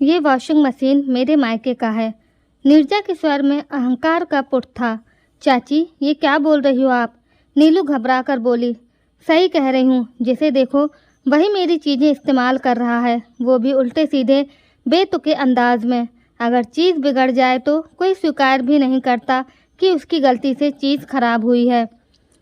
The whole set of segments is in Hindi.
ये वॉशिंग मशीन मेरे मायके का है। नीरजा के स्वर में अहंकार का पुट था। चाची, ये क्या बोल रही हो आप? नीलू घबरा कर बोली। सही कह रही हूँ, जिसे देखो वही मेरी चीज़ें इस्तेमाल कर रहा है, वो भी उल्टे सीधे बेतुके अंदाज में। अगर चीज़ बिगड़ जाए तो कोई स्वीकार भी नहीं करता कि उसकी गलती से चीज़ खराब हुई है।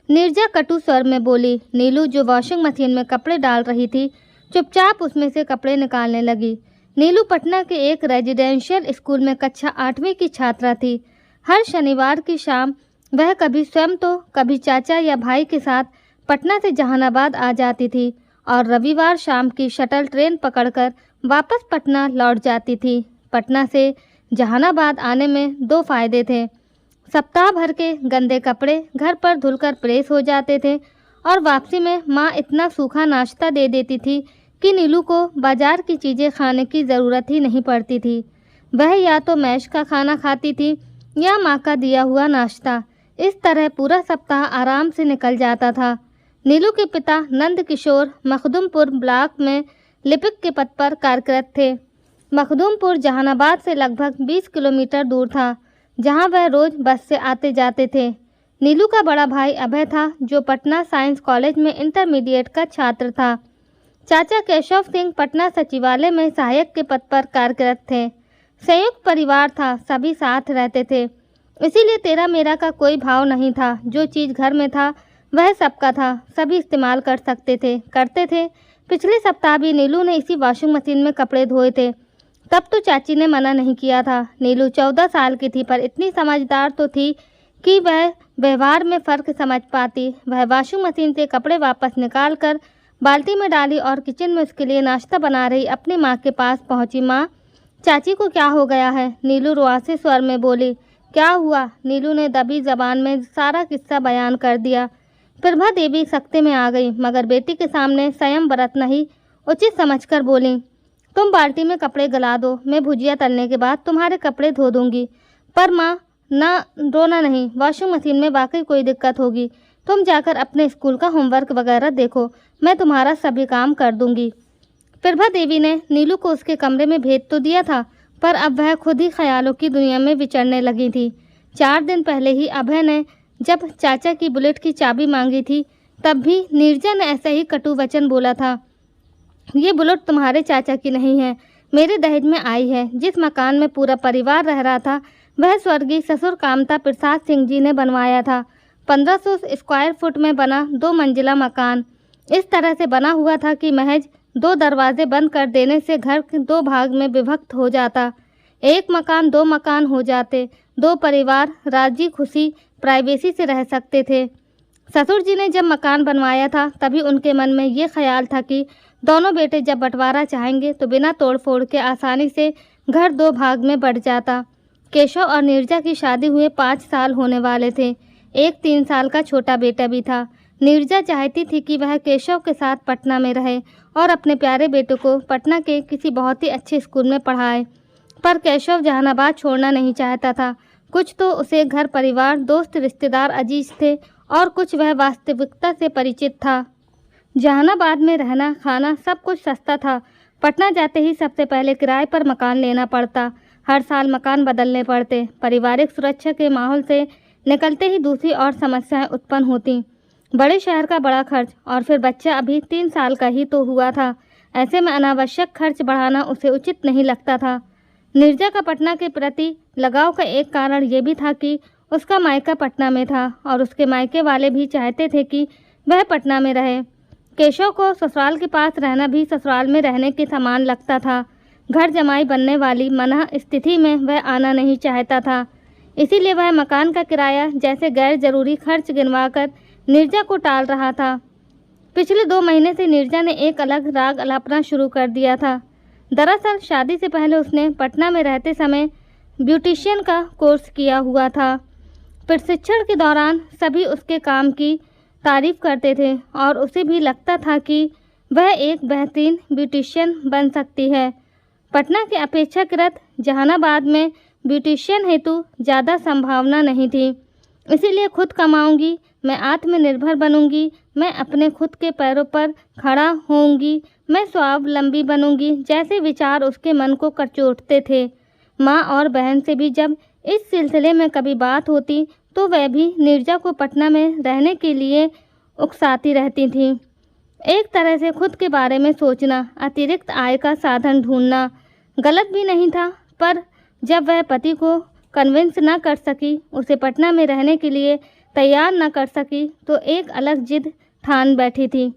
नीरजा कटु स्वर में बोली। नीलू, जो वॉशिंग मशीन में कपड़े डाल रही थी, चुपचाप उसमें से कपड़े निकालने लगी। नीलू पटना के एक रेजिडेंशियल स्कूल में कक्षा 8वीं की छात्रा थी। हर शनिवार की शाम वह कभी स्वयं तो कभी चाचा या भाई के साथ पटना से जहानाबाद आ जाती थी और रविवार शाम की शटल ट्रेन पकड़कर वापस पटना लौट जाती थी। पटना से जहानाबाद आने में दो फायदे थे। सप्ताह भर के गंदे कपड़े घर पर धुलकर प्रेस हो जाते थे और वापसी में माँ इतना सूखा नाश्ता दे देती थी कि नीलू को बाजार की चीज़ें खाने की ज़रूरत ही नहीं पड़ती थी। वह या तो मैश का खाना खाती थी या माँ का दिया हुआ नाश्ता। इस तरह पूरा सप्ताह आराम से निकल जाता था। नीलू के पिता नंद किशोर मखदूमपुर ब्लॉक में लिपिक के पद पर कार्यरत थे। मखदूमपुर जहानाबाद से लगभग 20 किलोमीटर दूर था, जहां वह रोज़ बस से आते जाते थे। नीलू का बड़ा भाई अभय था, जो पटना साइंस कॉलेज में इंटरमीडिएट का छात्र था। चाचा केशव सिंह पटना सचिवालय में सहायक के पद पर कार्यरत थे। संयुक्त परिवार था, सभी साथ रहते थे, इसीलिए तेरा मेरा का कोई भाव नहीं था। जो चीज़ घर में था वह सबका था, सभी इस्तेमाल कर सकते थे, करते थे। पिछले सप्ताह भी नीलू ने इसी वॉशिंग मशीन में कपड़े धोए थे। तब तो चाची ने मना नहीं किया था। नीलू 14 साल की थी, पर इतनी समझदार तो थी कि वह व्यवहार में फ़र्क समझ पाती। वह वॉशिंग मशीन से कपड़े वापस निकाल कर बाल्टी में डाली और किचन में उसके लिए नाश्ता बना रही अपनी माँ के पास पहुँची। माँ, चाची को क्या हो गया है? नीलू रुआसे स्वर में बोली। क्या हुआ? नीलू ने दबी जबान में सारा किस्सा बयान कर दिया। प्रभा देवी सख्ते में आ गई, मगर बेटी के सामने संयम बरतना ही उचित समझकर बोली। तुम बाल्टी में कपड़े गला दो, मैं भुजिया तलने के बाद तुम्हारे कपड़े धो दूंगी। पर माँ, ना, रोना नहीं। वॉशिंग मशीन में वाकई कोई दिक्कत होगी। तुम जाकर अपने स्कूल का होमवर्क वगैरह देखो, मैं तुम्हारा सभी काम कर दूंगी। प्रभा देवी ने नीलू को उसके कमरे में भेज तो दिया था, पर अब वह खुद ही ख्यालों की दुनिया में विचरने लगी थी। 4 दिन पहले ही अभय ने जब चाचा की बुलेट की चाबी मांगी थी, तब भी नीरजा ने ऐसा ही कटु वचन बोला था। ये बुलेट तुम्हारे चाचा की नहीं है, मेरे दहेज में आई है। जिस मकान में पूरा परिवार रह रहा था, वह स्वर्गीय ससुर कामता प्रसाद सिंह जी ने बनवाया था। 1500 स्क्वायर फुट में बना 2 मंजिला मकान इस तरह से बना हुआ था कि महज 2 दरवाजे बंद कर देने से घर 2 भाग में विभक्त हो जाता। एक मकान 2 मकान हो जाते। 2 परिवार राजी खुशी प्राइवेसी से रह सकते थे। ससुर जी ने जब मकान बनवाया था, तभी उनके मन में ये ख्याल था कि दोनों बेटे जब बंटवारा चाहेंगे तो बिना तोड़ फोड़ के आसानी से घर 2 भाग में बढ़ जाता। केशव और नीरजा की शादी हुए 5 साल होने वाले थे। एक 3 साल का छोटा बेटा भी था। नीरजा चाहती थी कि वह केशव के साथ पटना में रहे और अपने प्यारे बेटे को पटना के किसी बहुत ही अच्छे स्कूल में पढ़ाए, पर केशव जहानाबाद छोड़ना नहीं चाहता था। कुछ तो उसे घर परिवार, दोस्त, रिश्तेदार अजीज थे और कुछ वह वास्तविकता से परिचित था। जहानाबाद में रहना, खाना सब कुछ सस्ता था। पटना जाते ही सबसे पहले किराए पर मकान लेना पड़ता। हर साल मकान बदलने पड़ते। पारिवारिक सुरक्षा के माहौल से निकलते ही दूसरी और समस्याएं उत्पन्न होती। बड़े शहर का बड़ा खर्च, और फिर बच्चा अभी 3 साल का ही तो हुआ था। ऐसे में अनावश्यक खर्च बढ़ाना उसे उचित नहीं लगता था। नीरजा का पटना के प्रति लगाव का एक कारण ये भी था कि उसका मायका पटना में था और उसके मायके वाले भी चाहते थे कि वह पटना में रहे। केशव को ससुराल के पास रहना भी ससुराल में रहने के समान लगता था। घर जमाई बनने वाली मना स्थिति में वह आना नहीं चाहता था। इसीलिए वह मकान का किराया जैसे गैर जरूरी खर्च गिनवाकर नीरजा को टाल रहा था। पिछले 2 महीने से नीरजा ने एक अलग राग अलापना शुरू कर दिया था। दरअसल शादी से पहले उसने पटना में रहते समय ब्यूटिशियन का कोर्स किया हुआ था। प्रशिक्षण के दौरान सभी उसके काम की तारीफ करते थे और उसे भी लगता था कि वह एक बेहतरीन ब्यूटिशियन बन सकती है। पटना के अपेक्षाकृत जहानाबाद में ब्यूटिशियन हेतु ज़्यादा संभावना नहीं थी। इसीलिए खुद कमाऊंगी, मैं आत्मनिर्भर बनूंगी, मैं अपने खुद के पैरों पर खड़ा होऊंगी, मैं स्वावलंबी बनूंगी, जैसे विचार उसके मन को कचोटते थे। माँ और बहन से भी जब इस सिलसिले में कभी बात होती तो वह भी नीरजा को पटना में रहने के लिए उकसाती रहती थी। एक तरह से खुद के बारे में सोचना, अतिरिक्त आय का साधन ढूंढना गलत भी नहीं था, पर जब वह पति को कन्विंस न कर सकी, उसे पटना में रहने के लिए तैयार न कर सकी, तो एक अलग जिद ठान बैठी थी।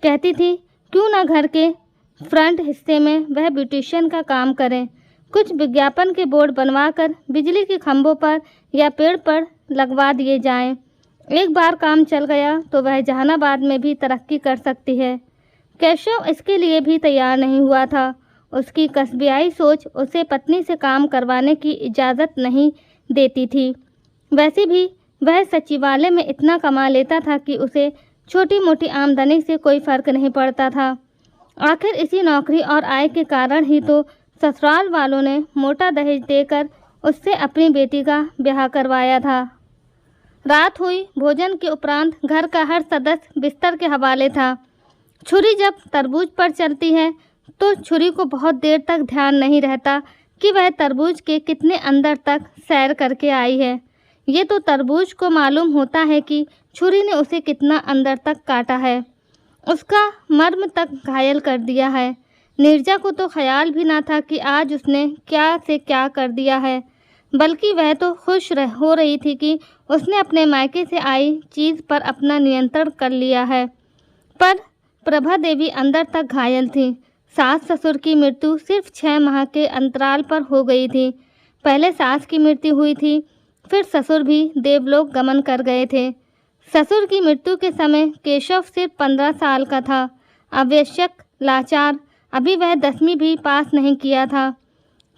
कहती थी क्यों ना घर के फ्रंट हिस्से में वह ब्यूटिशियन का काम करें, कुछ विज्ञापन के बोर्ड बनवाकर बिजली के खंभों पर या पेड़ पर लगवा दिए जाएं। एक बार काम चल गया तो वह जहानाबाद में भी तरक्की कर सकती है। केशव इसके लिए भी तैयार नहीं हुआ था। उसकी कस्बियाई सोच उसे पत्नी से काम करवाने की इजाज़त नहीं देती थी। वैसे भी वह सचिवालय में इतना कमा लेता था कि उसे छोटी मोटी आमदनी से कोई फ़र्क नहीं पड़ता था। आखिर इसी नौकरी और आय के कारण ही तो ससुराल वालों ने मोटा दहेज देकर उससे अपनी बेटी का ब्याह करवाया था। रात हुई। भोजन के उपरांत घर का हर सदस्य बिस्तर के हवाले था। छुरी जब तरबूज पर चलती है तो छुरी को बहुत देर तक ध्यान नहीं रहता कि वह तरबूज के कितने अंदर तक सैर करके आई है। ये तो तरबूज को मालूम होता है कि छुरी ने उसे कितना अंदर तक काटा है, उसका मर्म तक घायल कर दिया है। नीरजा को तो ख्याल भी ना था कि आज उसने क्या से क्या कर दिया है, बल्कि वह तो खुश हो रही थी कि उसने अपने मायके से आई चीज़ पर अपना नियंत्रण कर लिया है। पर प्रभा देवी अंदर तक घायल थी। सास ससुर की मृत्यु सिर्फ 6 माह के अंतराल पर हो गई थी। पहले सास की मृत्यु हुई थी, फिर ससुर भी देवलोक गमन कर गए थे। ससुर की मृत्यु के समय केशव सिर्फ 15 साल का था, आवश्यक, लाचार, अभी वह 10वीं भी पास नहीं किया था।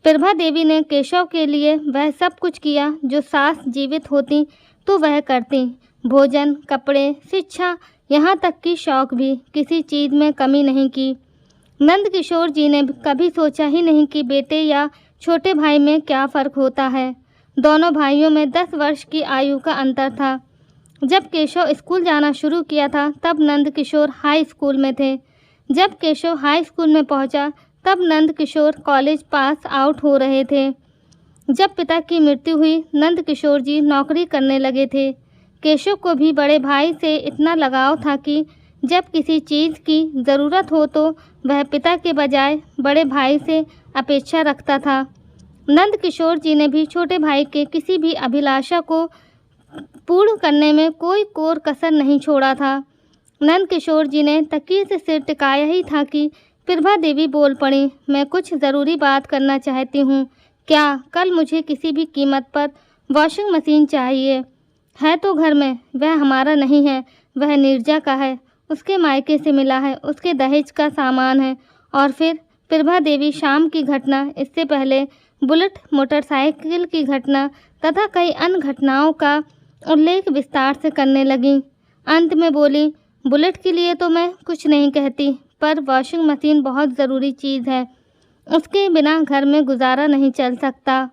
प्रभा देवी ने केशव के लिए वह सब कुछ किया जो सास जीवित होती तो वह करती। भोजन, कपड़े, शिक्षा, यहाँ तक कि शौक भी, किसी चीज़ में कमी नहीं की। नंद किशोर जी ने कभी सोचा ही नहीं कि बेटे या छोटे भाई में क्या फ़र्क होता है। दोनों भाइयों में 10 वर्ष की आयु का अंतर था। जब केशव स्कूल जाना शुरू किया था तब नंद किशोर हाई स्कूल में थे। जब केशव हाई स्कूल में पहुंचा तब Nand Kishore college pass out हो रहे थे। जब पिता की मृत्यु हुई नंद किशोर जी नौकरी करने लगे थे। केशव को भी बड़े भाई से इतना लगाव था कि जब किसी चीज़ की ज़रूरत हो तो वह पिता के बजाय बड़े भाई से अपेक्षा रखता था। नंद किशोर जी ने भी छोटे भाई के किसी भी अभिलाषा को पूर्ण करने में कोई कोर कसर नहीं छोड़ा था। नंद किशोर जी ने तकिए से सिर टिकाया ही था कि प्रभा देवी बोल पड़ी, मैं कुछ ज़रूरी बात करना चाहती हूँ। क्या कल मुझे किसी भी कीमत पर वॉशिंग मशीन चाहिए है तो घर में, वह हमारा नहीं है, वह नीरजा का है, उसके मायके से मिला है, उसके दहेज का सामान है। और फिर प्रभा देवी शाम की घटना, इससे पहले बुलेट मोटरसाइकिल की घटना तथा कई अन्य घटनाओं का उल्लेख विस्तार से करने लगी। अंत में बोली, बुलेट के लिए तो मैं कुछ नहीं कहती, पर वॉशिंग मशीन बहुत ज़रूरी चीज़ है, उसके बिना घर में गुजारा नहीं चल सकता।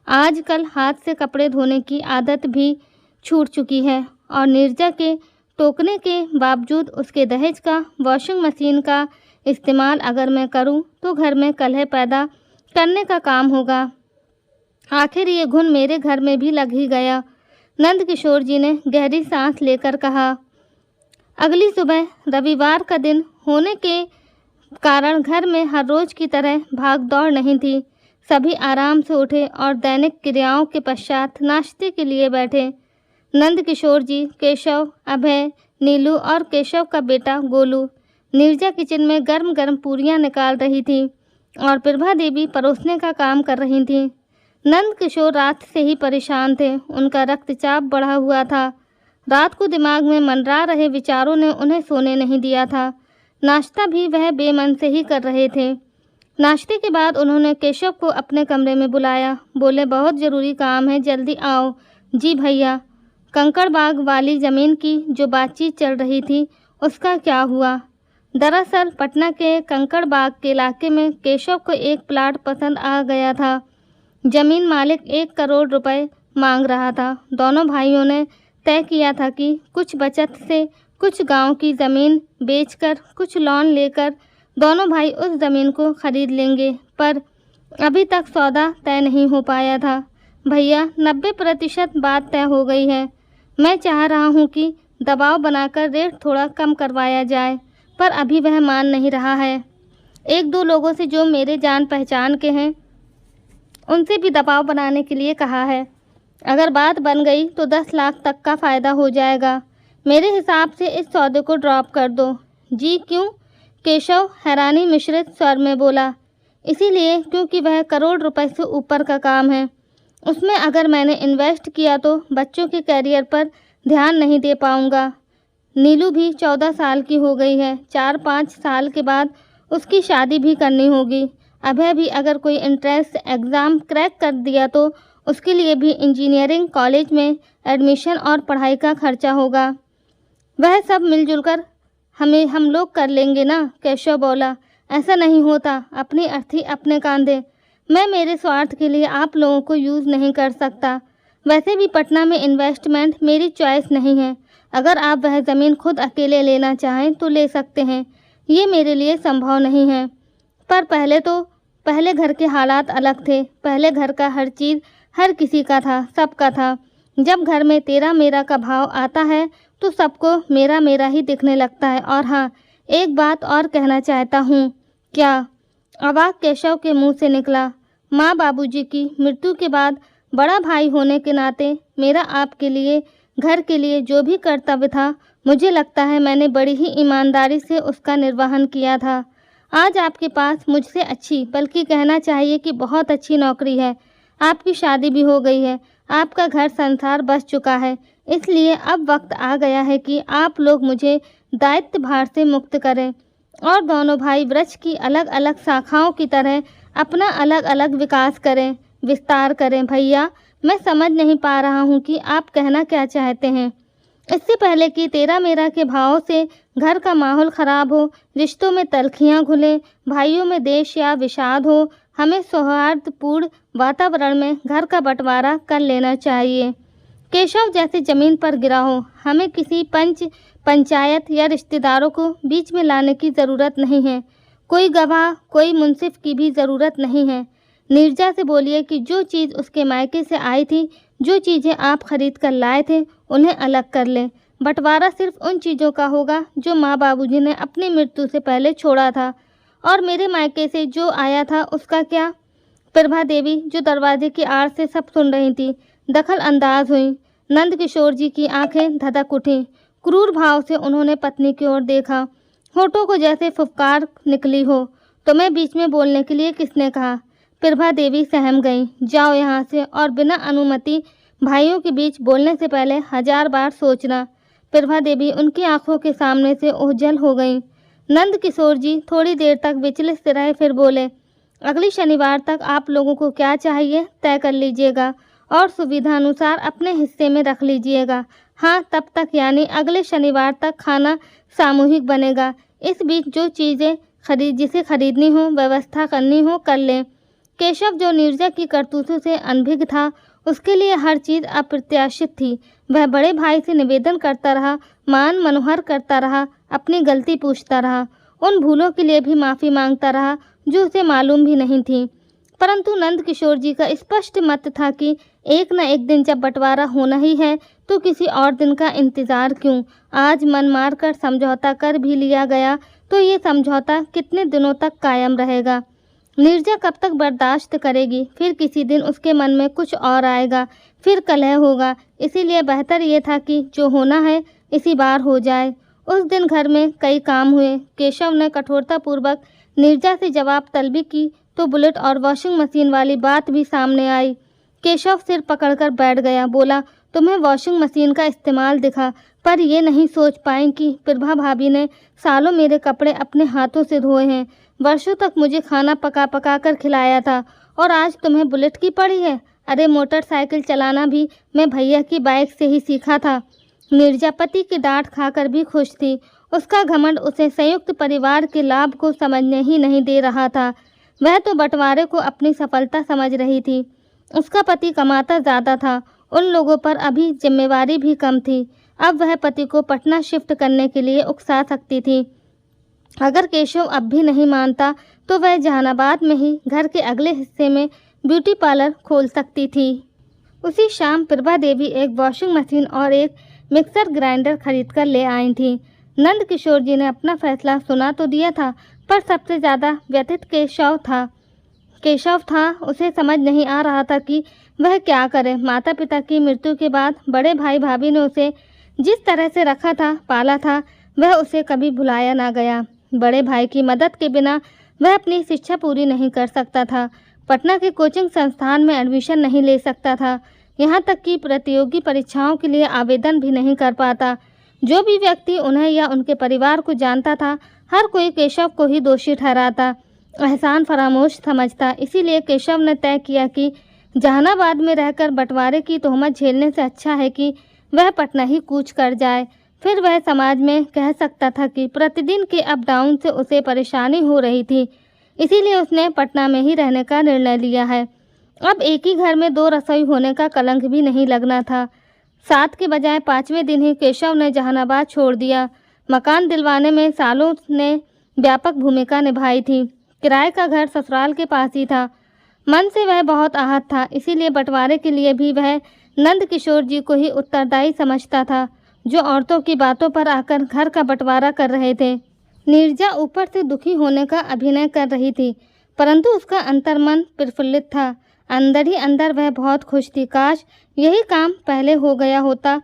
आजकल हाथ से कपड़े धोने की आदत भी छूट चुकी है और नीरजा के टोकने के बावजूद उसके दहेज का वॉशिंग मशीन का इस्तेमाल अगर मैं करूं तो घर में कलह पैदा करने का काम होगा। आखिर ये घुन मेरे घर में भी लग ही गया। नंद किशोर जी ने गहरी सांस लेकर कहा। अगली सुबह रविवार का दिन होने के कारण घर में हर रोज़ की तरह भाग दौड़ नहीं थी। सभी आराम से उठे और दैनिक क्रियाओं के पश्चात नाश्ते के लिए बैठे। नंद किशोर जी, केशव, अभय, नीलू और केशव का बेटा गोलू नीरजा किचन में गर्म गर्म पूरियां निकाल रही थी और प्रभा देवी परोसने का काम कर रही थी। नंद किशोर रात से ही परेशान थे, उनका रक्तचाप बढ़ा हुआ था। रात को दिमाग में मंडरा रहे विचारों ने उन्हें सोने नहीं दिया था। नाश्ता भी वह बेमन से ही कर रहे थे। नाश्ते के बाद उन्होंने केशव को अपने कमरे में बुलाया। बोले, बहुत ज़रूरी काम है, जल्दी आओ। जी भैया। कंकड़बाग वाली ज़मीन की जो बातचीत चल रही थी उसका क्या हुआ? दरअसल पटना के कंकड़बाग के इलाके में केशव को एक प्लाट पसंद आ गया था। ज़मीन मालिक 1 करोड़ रुपए मांग रहा था। दोनों भाइयों ने तय किया था कि कुछ बचत से कुछ गांव की ज़मीन बेचकर कुछ लोन लेकर दोनों भाई उस ज़मीन को खरीद लेंगे, पर अभी तक सौदा तय नहीं हो पाया था। भैया, 90% बात तय हो गई है। मैं चाह रहा हूँ कि दबाव बनाकर रेट थोड़ा कम करवाया जाए, पर अभी वह मान नहीं रहा है। एक दो लोगों से जो मेरे जान पहचान के हैं उनसे भी दबाव बनाने के लिए कहा है। अगर बात बन गई तो 10 लाख तक का फ़ायदा हो जाएगा। मेरे हिसाब से इस सौदे को ड्रॉप कर दो। जी क्यों? केशव हैरानी मिश्रित स्वर में बोला। इसीलिए क्योंकि वह करोड़ रुपए से ऊपर का काम है। उसमें अगर मैंने इन्वेस्ट किया तो बच्चों के करियर पर ध्यान नहीं दे पाऊंगा। नीलू भी 14 साल की हो गई है। 4-5 साल के बाद उसकी शादी भी करनी होगी। अभय भी अगर कोई एंट्रेंस एग्ज़ाम क्रैक कर दिया तो उसके लिए भी इंजीनियरिंग कॉलेज में एडमिशन और पढ़ाई का खर्चा होगा। वह सब मिलजुल कर हम लोग कर लेंगे ना, केशव बोला। ऐसा नहीं होता, अपनी अर्थी अपने कांधे। मैं मेरे स्वार्थ के लिए आप लोगों को यूज़ नहीं कर सकता। वैसे भी पटना में इन्वेस्टमेंट मेरी चॉइस नहीं है। अगर आप वह ज़मीन खुद अकेले लेना चाहें तो ले सकते हैं, ये मेरे लिए संभव नहीं है। पर पहले घर के हालात अलग थे। पहले घर का हर चीज़ हर किसी का था, सबका था। जब घर में तेरा मेरा का भाव आता है तो सबको मेरा मेरा ही दिखने लगता है। और हाँ, एक बात और कहना चाहता हूँ। क्या? अवाक केशव के मुंह से निकला। माँ बाबूजी की मृत्यु के बाद बड़ा भाई होने के नाते मेरा आपके लिए, घर के लिए जो भी कर्तव्य था, मुझे लगता है मैंने बड़ी ही ईमानदारी से उसका निर्वहन किया था। आज आपके पास मुझसे अच्छी, बल्कि कहना चाहिए कि बहुत अच्छी नौकरी है। आपकी शादी भी हो गई है, आपका घर संसार बस चुका है। इसलिए अब वक्त आ गया है कि आप लोग मुझे दायित्व भार से मुक्त करें और दोनों भाई वृक्ष की अलग अलग शाखाओं की तरह अपना अलग अलग विकास करें, विस्तार करें। भैया, मैं समझ नहीं पा रहा हूँ कि आप कहना क्या चाहते हैं। इससे पहले कि तेरा मेरा के भाव से घर का माहौल ख़राब हो, रिश्तों में तलखियाँ घुलें, भाइयों में देश या विषाद हो, हमें सौहार्दपूर्ण वातावरण में घर का बंटवारा कर लेना चाहिए। केशव जैसे ज़मीन पर गिरा हो। हमें किसी पंचायत या रिश्तेदारों को बीच में लाने की ज़रूरत नहीं है। कोई गवाह, कोई मुंसिफ की भी ज़रूरत नहीं है। नीरजा से बोलिए कि जो चीज़ उसके मायके से आई थी, जो चीज़ें आप खरीद कर लाए थे, उन्हें अलग कर लें। बंटवारा सिर्फ उन चीज़ों का होगा जो माँ बाबूजी ने अपनी मृत्यु से पहले छोड़ा था। और मेरे मायके से जो आया था उसका क्या? प्रभा देवी, जो दरवाजे की आड़ से सब सुन रही थी, दखल अंदाज हुई। नंद किशोर जी की आंखें धधक उठीं। क्रूर भाव से उन्होंने पत्नी की ओर देखा। होठों को जैसे फुफकार निकली हो। तुम्हें बीच में बोलने के लिए किसने कहा? प्रभा देवी सहम गईं। जाओ यहाँ से, और बिना अनुमति भाइयों के बीच बोलने से पहले 1000 बार सोचना। प्रभा देवी उनकी आंखों के सामने से ओझल हो गईं। नंद किशोर जी थोड़ी देर तक विचलित से रहे, फिर बोले, अगली शनिवार तक आप लोगों को क्या चाहिए तय कर लीजिएगा और सुविधा अनुसार अपने हिस्से में रख लीजिएगा। हाँ, तब तक यानी अगले शनिवार तक खाना सामूहिक बनेगा। इस बीच जो चीज़ें जिसे खरीदनी हो, व्यवस्था करनी हो, कर लें। केशव, जो नीरजा की करतूतों से अनभिज्ञ था, उसके लिए हर चीज़ अप्रत्याशित थी। वह बड़े भाई से निवेदन करता रहा, मान मनोहर करता रहा, अपनी गलती पूछता रहा, उन भूलों के लिए भी माफ़ी मांगता रहा जो उसे मालूम भी नहीं थी। परंतु नंद किशोर जी का स्पष्ट मत था कि एक न एक दिन जब बंटवारा होना ही है तो किसी और दिन का इंतज़ार क्यों। आज मन मार कर समझौता कर भी लिया गया तो ये समझौता कितने दिनों तक कायम रहेगा? नीरजा कब तक बर्दाश्त करेगी? फिर किसी दिन उसके मन में कुछ और आएगा, फिर कलह होगा। इसीलिए बेहतर ये था कि जो होना है इसी बार हो जाए। उस दिन घर में कई काम हुए। केशव ने कठोरतापूर्वक नीरजा से जवाब तलबी की तो बुलेट और वॉशिंग मशीन वाली बात भी सामने आई। केशव सिर पकड़कर बैठ गया। बोला, तुम्हें वॉशिंग मशीन का इस्तेमाल दिखा, पर ये नहीं सोच पाई कि प्रभा भाभी ने सालों मेरे कपड़े अपने हाथों से धोए हैं, वर्षों तक मुझे खाना पका पका कर खिलाया था, और आज तुम्हें बुलेट की पड़ी है। अरे, मोटरसाइकिल चलाना भी मैं भैया की बाइक से ही सीखा था। नीरजा पति की डांट खाकर भी खुश थी। उसका घमंड उसे संयुक्त परिवार के लाभ को समझने ही नहीं दे रहा था। वह तो बंटवारे को अपनी सफलता समझ रही थी। उसका पति कमाता ज़्यादा था, उन लोगों पर अभी जिम्मेवारी भी कम थी। अब वह पति को पटना शिफ्ट करने के लिए उकसा सकती थी। अगर केशव अब भी नहीं मानता तो वह जहानाबाद में ही घर के अगले हिस्से में ब्यूटी पार्लर खोल सकती थी। उसी शाम प्रभा देवी एक वॉशिंग मशीन और एक मिक्सर ग्राइंडर खरीद कर ले आई थी। नंद किशोर जी ने अपना फैसला सुना तो दिया था, पर सबसे ज़्यादा व्यथित केशव था। उसे समझ नहीं आ रहा था कि वह क्या करे। माता पिता की मृत्यु के बाद बड़े भाई भाभी ने उसे जिस तरह से रखा था, पाला था, वह उसे कभी भुलाया ना गया। बड़े भाई की मदद के बिना वह अपनी शिक्षा पूरी नहीं कर सकता था। पटना के कोचिंग संस्थान में एडमिशन नहीं ले सकता था, यहाँ तक कि प्रतियोगी परीक्षाओं के लिए आवेदन भी नहीं कर पाता। जो भी व्यक्ति उन्हें या उनके परिवार को जानता था, हर कोई केशव को ही दोषी ठहराता, एहसान फरामोश समझता। इसीलिए केशव ने तय किया कि जहानाबाद में रहकर बंटवारे की तोहमत झेलने से अच्छा है कि वह पटना ही कूच कर जाए। फिर वह समाज में कह सकता था कि प्रतिदिन के अप डाउन से उसे परेशानी हो रही थी, इसीलिए उसने पटना में ही रहने का निर्णय लिया है। अब एक ही घर में 2 रसोई होने का कलंक भी नहीं लगना था। 7 के बजाय 5वें दिन ही केशव ने जहानाबाद छोड़ दिया। मकान दिलवाने में सालों ने व्यापक भूमिका निभाई थी। किराए का घर ससुराल के पास ही था। मन से वह बहुत आहत था, इसीलिए बंटवारे के लिए भी वह नंद किशोर जी को ही उत्तरदायी समझता था, जो औरतों की बातों पर आकर घर का बंटवारा कर रहे थे। नीरजा ऊपर से दुखी होने का अभिनय कर रही थी, परंतु उसका अंतर्मन प्रफुल्लित था। अंदर ही अंदर वह बहुत खुश थी। काश यही काम पहले हो गया होता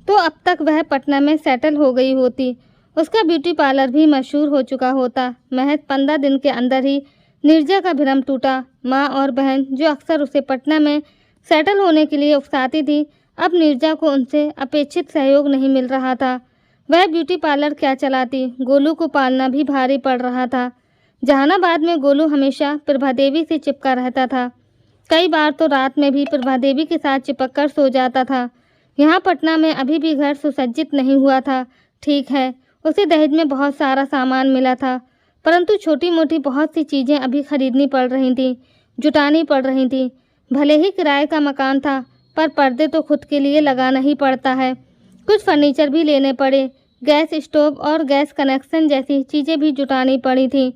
तो अब तक वह पटना में सेटल हो गई होती। उसका ब्यूटी पार्लर भी मशहूर हो चुका होता। महज 15 दिन के अंदर ही नीरजा का भ्रम टूटा। माँ और बहन, जो अक्सर उसे पटना में सेटल होने के लिए उकसाती थी, अब नीरजा को उनसे अपेक्षित सहयोग नहीं मिल रहा था। वह ब्यूटी पार्लर क्या चलाती, गोलू को पालना भी भारी पड़ रहा था। जहानाबाद में गोलू हमेशा प्रभा देवी से चिपका रहता था। कई बार तो रात में भी प्रभा देवी के साथ चिपक कर सो जाता था। यहाँ पटना में अभी भी घर सुसज्जित नहीं हुआ था। ठीक है, उसे दहेज में बहुत सारा सामान मिला था, परंतु छोटी मोटी बहुत सी चीज़ें अभी खरीदनी पड़ रही थीं, जुटानी पड़ रही थी। भले ही किराए का मकान था, पर पर्दे तो खुद के लिए लगाना ही पड़ता है। कुछ फर्नीचर भी लेने पड़े। गैस स्टोव और गैस कनेक्शन जैसी चीज़ें भी जुटानी पड़ी थी।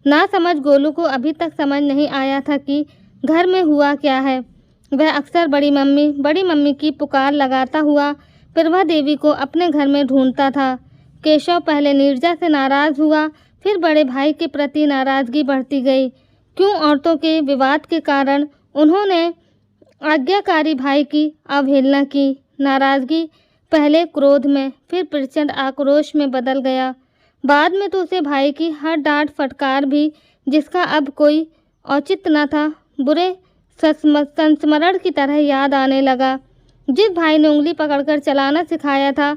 ना समझ गोलू को अभी तक समझ नहीं आया था कि घर में हुआ क्या है। वह अक्सर बड़ी मम्मी की पुकार लगाता हुआ प्रभा देवी को अपने घर में ढूंढता था। केशव पहले नीरजा से नाराज़ हुआ, फिर बड़े भाई के प्रति नाराज़गी बढ़ती गई। क्यों औरतों के विवाद के कारण उन्होंने आज्ञाकारी भाई की अवहेलना की। नाराज़गी पहले क्रोध में, फिर प्रचंड आक्रोश में बदल गया। बाद में तो उसे भाई की हर डांट फटकार भी, जिसका अब कोई औचित्य न था, बुरे संस्मरण की तरह याद आने लगा। जिस भाई ने उंगली पकड़कर चलाना सिखाया था,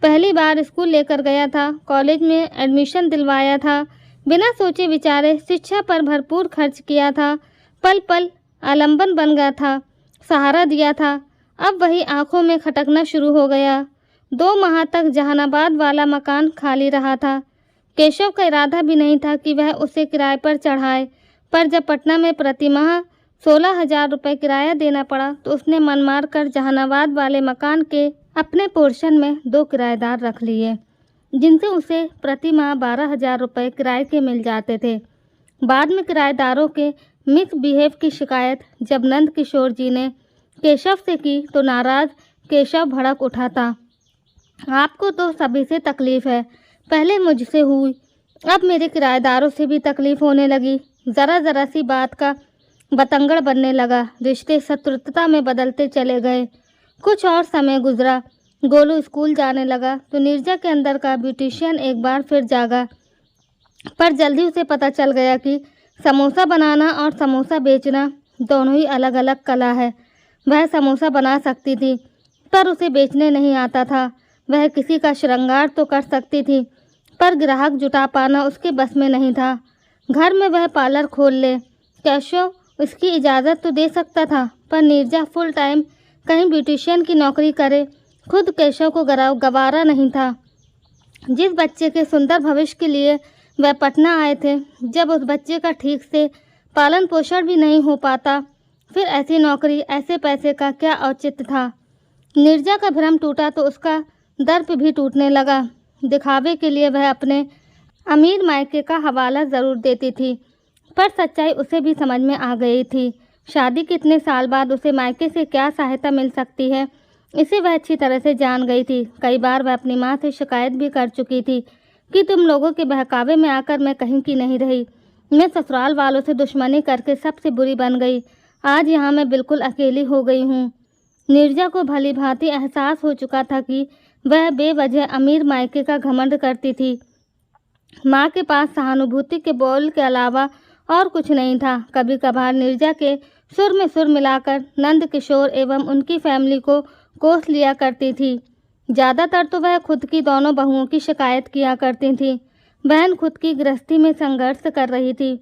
पहली बार स्कूल लेकर गया था, कॉलेज में एडमिशन दिलवाया था, बिना सोचे विचारे शिक्षा पर भरपूर खर्च किया था, पल पल आलंबन बन गया था, सहारा दिया था, अब वही आंखों में खटकना शुरू हो गया। 2 माह तक जहानाबाद वाला मकान खाली रहा था। केशव का इरादा भी नहीं था कि वह उसे किराए पर चढ़ाए, पर जब पटना में प्रति माह 16,000 रुपये किराया देना पड़ा तो उसने मन मार कर जहानाबाद वाले मकान के अपने पोर्शन में 2 किराएदार रख लिए, जिनसे उसे प्रति माह 12,000 रुपये किराए के मिल जाते थे। बाद में किराएदारों के मिसबिहेव की शिकायत जब नंद किशोर जी ने केशव से की तो नाराज़ केशव भड़क उठा था। आपको तो सभी से तकलीफ़ है, पहले मुझसे हुई, अब मेरे किराएदारों से भी तकलीफ़ होने लगी। ज़रा सी बात का बतंगड़ बनने लगा। रिश्ते शत्रुता में बदलते चले गए। कुछ और समय गुजरा। गोलू स्कूल जाने लगा तो नीरजा के अंदर का ब्यूटिशियन एक बार फिर जागा, पर जल्दी उसे पता चल गया कि समोसा बनाना और समोसा बेचना दोनों ही अलग अलग कला है। वह समोसा बना सकती थी, पर उसे बेचने नहीं आता था। वह किसी का श्रृंगार तो कर सकती थी, पर ग्राहक जुटा पाना उसके बस में नहीं था। घर में वह पार्लर खोल ले, केशव उसकी इजाज़त तो दे सकता था, पर नीरजा फुल टाइम कहीं ब्यूटिशियन की नौकरी करे, खुद केशव को गवारा नहीं था। जिस बच्चे के सुंदर भविष्य के लिए वह पटना आए थे, जब उस बच्चे का ठीक से पालन पोषण भी नहीं हो पाता, फिर ऐसी नौकरी, ऐसे पैसे का क्या औचित्य था। नीरजा का भ्रम टूटा तो उसका दर्प भी टूटने लगा। दिखावे के लिए वह अपने अमीर मायके का हवाला ज़रूर देती थी, पर सच्चाई उसे भी समझ में आ गई थी। शादी के इतने साल बाद उसे मायके से क्या सहायता मिल सकती है, इसे वह अच्छी तरह से जान गई थी। कई बार वह अपनी माँ से शिकायत भी कर चुकी थी कि तुम लोगों के बहकावे में आकर मैं कहीं की नहीं रही। मैं ससुराल वालों से दुश्मनी करके सबसे बुरी बन गई। आज यहाँ मैं बिल्कुल अकेली हो गई हूँ। नीरजा को भली भांति एहसास हो चुका था कि वह बेवजह अमीर मायके का घमंड करती थी। माँ के पास सहानुभूति के बोल के अलावा और कुछ नहीं था। कभी कभार नीरजा के सुर में सुर मिलाकर नंद किशोर एवं उनकी फैमिली को कोस लिया करती थी। ज़्यादातर तो वह खुद की दोनों बहुओं की शिकायत किया करती थी। बहन खुद की गृहस्थी में संघर्ष कर रही थी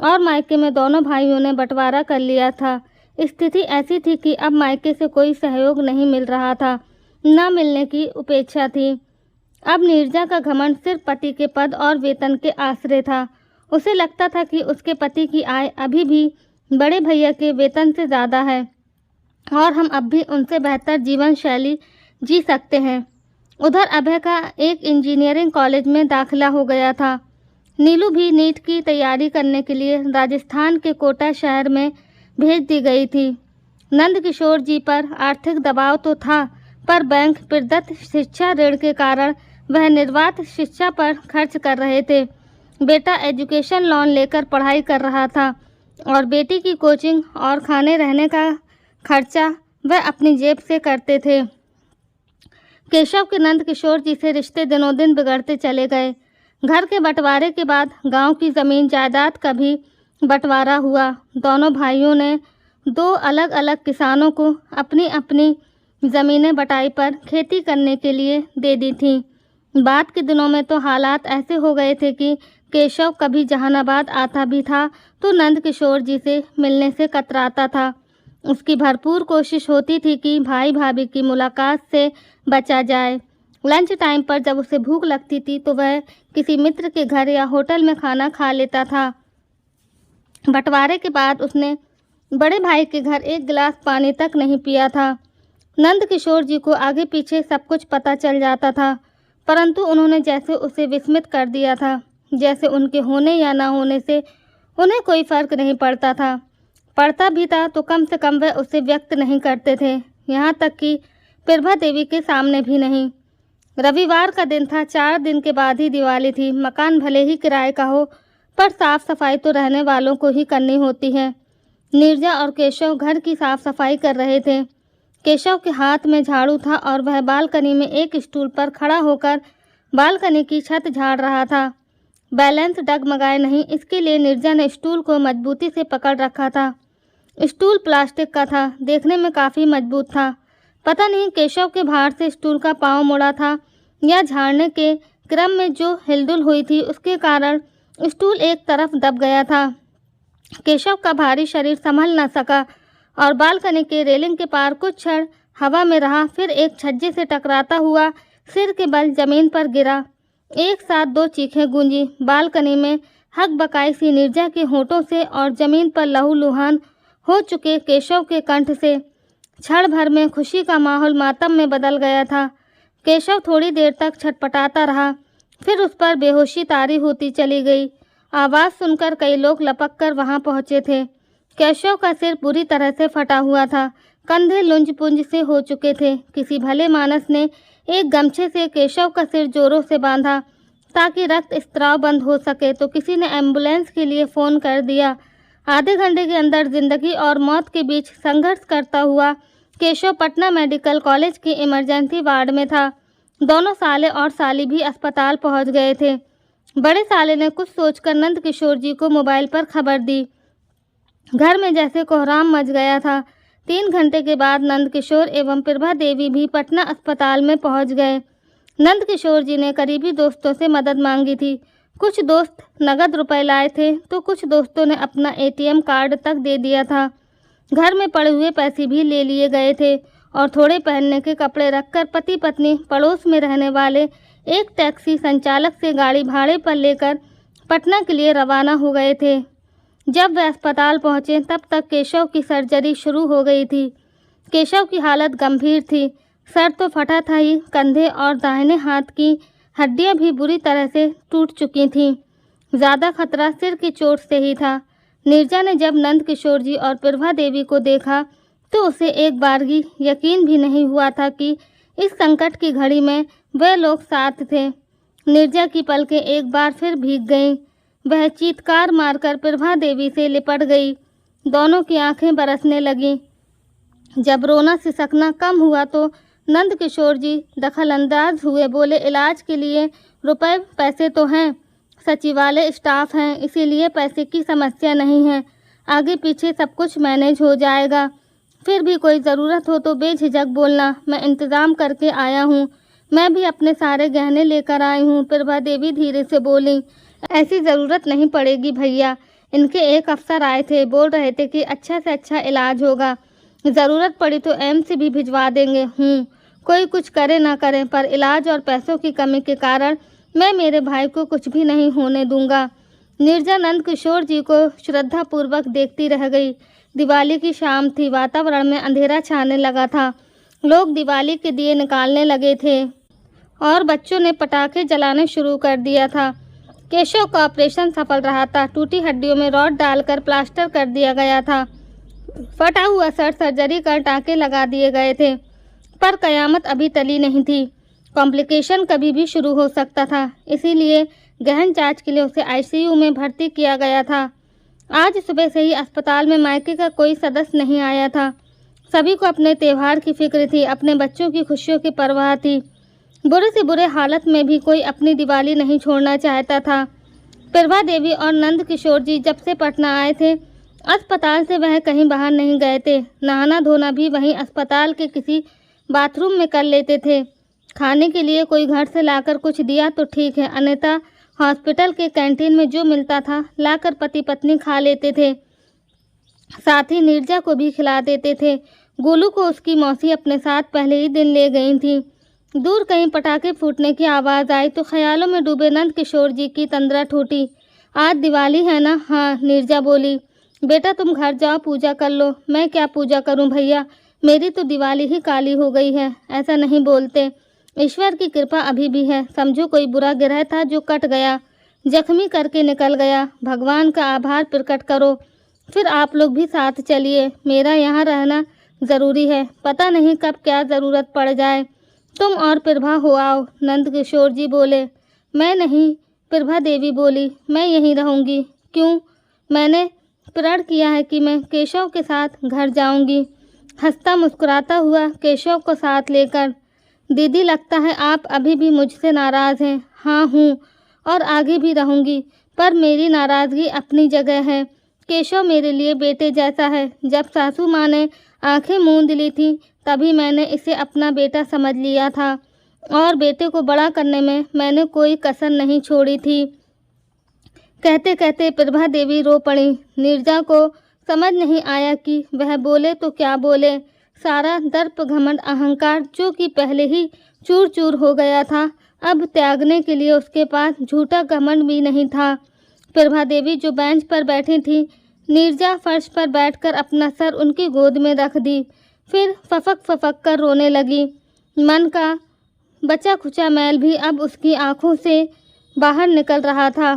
और मायके में दोनों भाइयों ने बंटवारा कर लिया था। स्थिति ऐसी थी कि अब मायके से कोई सहयोग नहीं मिल रहा था, न मिलने की उपेक्षा थी। अब नीरजा का घमंड सिर्फ पति के पद और वेतन के आश्रय था। उसे लगता था कि उसके पति की आय अभी भी बड़े भैया के वेतन से ज़्यादा है और हम अब भी उनसे बेहतर जीवन शैली जी सकते हैं। उधर अभय का एक इंजीनियरिंग कॉलेज में दाखिला हो गया था। नीलू भी नीट की तैयारी करने के लिए राजस्थान के कोटा शहर में भेज दी गई थी। नंद किशोर जी पर आर्थिक दबाव तो था, पर बैंक प्रदत्त शिक्षा ऋण के कारण वह निर्वात शिक्षा पर खर्च कर रहे थे। बेटा एजुकेशन लोन लेकर पढ़ाई कर रहा था और बेटी की कोचिंग और खाने रहने का खर्चा वह अपनी जेब से करते थे। केशव के नंद किशोर जी से रिश्ते दिनों दिन बिगड़ते चले गए। घर के बंटवारे के बाद गांव की ज़मीन जायदाद का भी बंटवारा हुआ। दोनों भाइयों ने दो अलग अलग किसानों को अपनी अपनी ज़मीनें बटाई पर खेती करने के लिए दे दी थीं। बाद के दिनों में तो हालात ऐसे हो गए थे कि केशव कभी जहानाबाद आता भी था तो नंद किशोर जी से मिलने से कतराता था। उसकी भरपूर कोशिश होती थी कि भाई भाभी की मुलाकात से बचा जाए। लंच टाइम पर जब उसे भूख लगती थी तो वह किसी मित्र के घर या होटल में खाना खा लेता था। बंटवारे के बाद उसने बड़े भाई के घर एक गिलास पानी तक नहीं पिया था। नंद किशोर जी को आगे पीछे सब कुछ पता चल जाता था, परंतु उन्होंने जैसे उसे विस्मित कर दिया था, जैसे उनके होने या ना होने से उन्हें कोई फर्क नहीं पड़ता था। पड़ता भी था तो कम से कम वह उसे व्यक्त नहीं करते थे, यहाँ तक कि प्रभा देवी के सामने भी नहीं। रविवार का दिन था, 4 दिन के बाद ही दिवाली थी। मकान भले ही किराए का हो, पर साफ सफाई तो रहने वालों को ही करनी होती है। नीरजा और केशव घर की साफ सफाई कर रहे थे। केशव के हाथ में झाड़ू था और वह बालकनी में एक स्टूल पर खड़ा होकर बालकनी की छत झाड़ रहा था। बैलेंस डगमगाए नहीं, इसके लिए नीरजा ने स्टूल को मजबूती से पकड़ रखा था। स्टूल प्लास्टिक का था, देखने में काफ़ी मजबूत था। पता नहीं केशव के भार से स्टूल का पांव मुड़ा था या झाड़ने के क्रम में जो हिलडुल हुई थी उसके कारण स्टूल एक तरफ दब गया था। केशव का भारी शरीर संभल न सका और बालकनी के रेलिंग के पार कुछ क्षण हवा में रहा, फिर एक छज्जे से टकराता हुआ सिर के बल जमीन पर गिरा। एक साथ 2 चीखें गूंजी। बालकनी में हकबकाई सी नीरजा के होठों से और जमीन पर लहूलुहान हो चुके केशव के कंठ से। क्षण भर में खुशी का माहौल मातम में बदल गया था। केशव थोड़ी देर तक छटपटाता रहा, फिर उस पर बेहोशी तारी होती चली गई। आवाज़ सुनकर कई लोग लपक कर वहाँ पहुँचे थे। केशव का सिर बुरी तरह से फटा हुआ था, कंधे लुंज पुंज से हो चुके थे। किसी भले मानस ने एक गमछे से केशव का सिर जोरों से बांधा ताकि रक्त स्त्राव बंद हो सके, तो किसी ने एम्बुलेंस के लिए फ़ोन कर दिया। आधे घंटे के अंदर जिंदगी और मौत के बीच संघर्ष करता हुआ केशव पटना मेडिकल कॉलेज के इमरजेंसी वार्ड में था। दोनों साले और साली भी अस्पताल पहुंच गए थे। बड़े साले ने कुछ सोचकर नंद किशोर जी को मोबाइल पर खबर दी। घर में जैसे कोहराम मच गया था। 3 घंटे के बाद नंद किशोर एवं प्रभा देवी भी पटना अस्पताल में पहुंच गए। नंद किशोर जी ने करीबी दोस्तों से मदद मांगी थी। कुछ दोस्त नगद रुपए लाए थे तो कुछ दोस्तों ने अपना ATM कार्ड तक दे दिया था। घर में पड़े हुए पैसे भी ले लिए गए थे और थोड़े पहनने के कपड़े रखकर पति पत्नी पड़ोस में रहने वाले एक टैक्सी संचालक से गाड़ी भाड़े पर लेकर पटना के लिए रवाना हो गए थे। जब वे अस्पताल पहुंचे तब तक केशव की सर्जरी शुरू हो गई थी। केशव की हालत गंभीर थी। सर तो फटा था ही, कंधे और दाहिने हाथ की हड्डियां भी बुरी तरह से टूट चुकी थीं। ज़्यादा खतरा सिर की चोट से ही था। नीरजा ने जब नंद किशोर जी और प्रभा देवी को देखा तो उसे एक बारगी यकीन भी नहीं हुआ था कि इस संकट की घड़ी में वे लोग साथ थे। नीरजा की पलकें एक बार फिर भीग गईं। वह चीत्कार मारकर प्रभा देवी से लिपट गई। दोनों की आंखें बरसने लगीं। जब रोना सिसकना कम हुआ तो नंद किशोर जी दखलंदाज हुए। बोले, इलाज के लिए रुपए पैसे तो हैं, सचिवालय स्टाफ हैं, इसीलिए पैसे की समस्या नहीं है। आगे पीछे सब कुछ मैनेज हो जाएगा। फिर भी कोई ज़रूरत हो तो बेझिझक बोलना, मैं इंतज़ाम करके आया हूँ। मैं भी अपने सारे गहने लेकर आई हूँ। प्रभा देवी धीरे से बोली, ऐसी ज़रूरत नहीं पड़ेगी भैया। इनके एक अफसर आए थे, बोल रहे थे कि अच्छा से अच्छा इलाज होगा। ज़रूरत पड़ी तो एम्स भी भिजवा देंगे। कोई कुछ करे ना करे, पर इलाज और पैसों की कमी के कारण मैं मेरे भाई को कुछ भी नहीं होने दूंगा। नीरजा नंद किशोर जी को श्रद्धापूर्वक देखती रह गई। दिवाली की शाम थी। वातावरण में अंधेरा छाने लगा था। लोग दिवाली के दिए निकालने लगे थे और बच्चों ने पटाखे जलाने शुरू कर दिया था। केशव का ऑपरेशन सफल रहा था। टूटी हड्डियों में रॉड डालकर प्लास्टर कर दिया गया था। फटा हुआ सर सर्जरी कर टाँके लगा दिए गए थे, पर कयामत अभी टली नहीं थी। कॉम्प्लिकेशन कभी भी शुरू हो सकता था, इसीलिए गहन जांच के लिए उसे आईसीयू में भर्ती किया गया था। आज सुबह से ही अस्पताल में मायके का कोई सदस्य नहीं आया था। सभी को अपने त्यौहार की फिक्र थी, अपने बच्चों की खुशियों की परवाह थी। बुरे से बुरे हालत में भी कोई अपनी दिवाली नहीं छोड़ना चाहता था। प्रभा देवी और नंद किशोर जी जब से पटना आए थे, अस्पताल से वह कहीं बाहर नहीं गए थे। नहाना धोना भी वहीं अस्पताल के किसी बाथरूम में कर लेते थे। खाने के लिए कोई घर से लाकर कुछ दिया तो ठीक है, अन्यथा हॉस्पिटल के कैंटीन में जो मिलता था लाकर पति पत्नी खा लेते थे। साथ ही नीरजा को भी खिला देते थे। गोलू को उसकी मौसी अपने साथ पहले ही दिन ले गई थी। दूर कहीं पटाखे फूटने की आवाज़ आई तो ख्यालों में डूबे नंद किशोर जी की तंद्रा टूटी। आज दिवाली है ना? हाँ, नीरजा बोली। बेटा तुम घर जाओ, पूजा कर लो। मैं क्या पूजा करूं भैया, मेरी तो दिवाली ही काली हो गई है। ऐसा नहीं बोलते, ईश्वर की कृपा अभी भी है। समझो कोई बुरा ग्रह था जो कट गया, जख्मी करके निकल गया। भगवान का आभार प्रकट करो, फिर आप लोग भी साथ चलिए। मेरा यहाँ रहना ज़रूरी है, पता नहीं कब क्या ज़रूरत पड़ जाए। तुम और प्रभा हो आओ। नंद किशोर जी बोले। मैं नहीं, प्रभा देवी बोली, मैं यहीं रहूँगी। क्यों? मैंने प्रण किया है कि मैं केशव के साथ घर जाऊँगी। हंसता मुस्कुराता हुआ केशव को साथ लेकर। दीदी लगता है आप अभी भी मुझसे नाराज़ हैं। हाँ हूँ, और आगे भी रहूँगी, पर मेरी नाराज़गी अपनी जगह है। केशव मेरे लिए बेटे जैसा है। जब सासू माँ ने आंखें मूंद ली थी तभी मैंने इसे अपना बेटा समझ लिया था, और बेटे को बड़ा करने में मैंने कोई कसर नहीं छोड़ी थी। कहते कहते प्रभा देवी रो पड़ी। नीरजा को समझ नहीं आया कि वह बोले तो क्या बोले। सारा दर्प घमंड अहंकार जो कि पहले ही चूर चूर हो गया था, अब त्यागने के लिए उसके पास झूठा घमंड भी नहीं था। प्रभा देवी जो बेंच पर बैठी थी, नीरजा फर्श पर बैठकर अपना सर उनकी गोद में रख दी, फिर फफक फफक कर रोने लगी। मन का बचा खुचा मैल भी अब उसकी आंखों से बाहर निकल रहा था।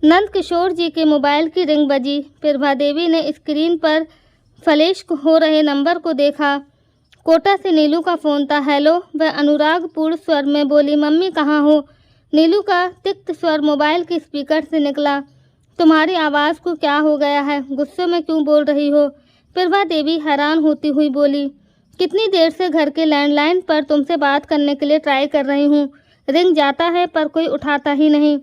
नंद किशोर जी के मोबाइल की रिंग बजी। प्रभा देवी ने स्क्रीन पर फ्लैश हो रहे नंबर को देखा। कोटा से नीलू का फ़ोन था। हेलो, वह अनुरागपूर्ण स्वर में बोली। मम्मी कहाँ हो? नीलू का तिक्त स्वर मोबाइल के स्पीकर से निकला। तुम्हारी आवाज़ को क्या हो गया है? गुस्से में क्यों बोल रही हो? प्रभा देवी हैरान होती हुई बोली। कितनी देर से घर के लैंडलाइन पर तुमसे बात करने के लिए ट्राई कर रही हूँ, रिंग जाता है पर कोई उठाता ही नहीं।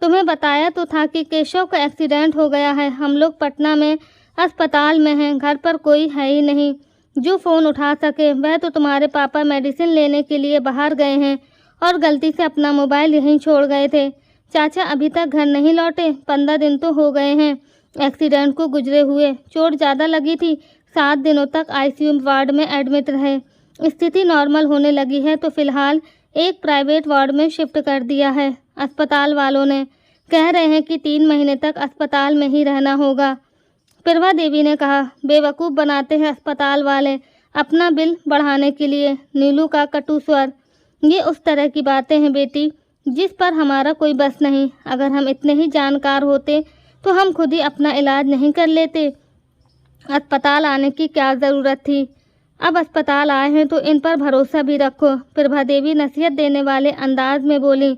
तुम्हें बताया तो था कि केशव का एक्सीडेंट हो गया है। हम लोग पटना में अस्पताल में हैं, घर पर कोई है ही नहीं जो फ़ोन उठा सके। वह तो तुम्हारे पापा मेडिसिन लेने के लिए बाहर गए हैं और गलती से अपना मोबाइल यहीं छोड़ गए थे। चाचा अभी तक घर नहीं लौटे। 15 दिन तो हो गए हैं एक्सीडेंट को गुजरे हुए। चोट ज़्यादा लगी थी। 7 दिनों तक आईसीयू वार्ड में एडमिट रहे। स्थिति नॉर्मल होने लगी है तो फिलहाल एक प्राइवेट वार्ड में शिफ्ट कर दिया है अस्पताल वालों ने। कह रहे हैं कि 3 महीने तक अस्पताल में ही रहना होगा। प्रभा देवी ने कहा, बेवकूफ़ बनाते हैं अस्पताल वाले अपना बिल बढ़ाने के लिए। नीलू का कटु स्वर, ये उस तरह की बातें हैं बेटी जिस पर हमारा कोई बस नहीं। अगर हम इतने ही जानकार होते तो हम खुद ही अपना इलाज नहीं कर लेते। अस्पताल आने की क्या ज़रूरत थी? अब अस्पताल आए हैं तो इन पर भरोसा भी रखो। प्रभा देवी नसीहत देने वाले अंदाज में बोली।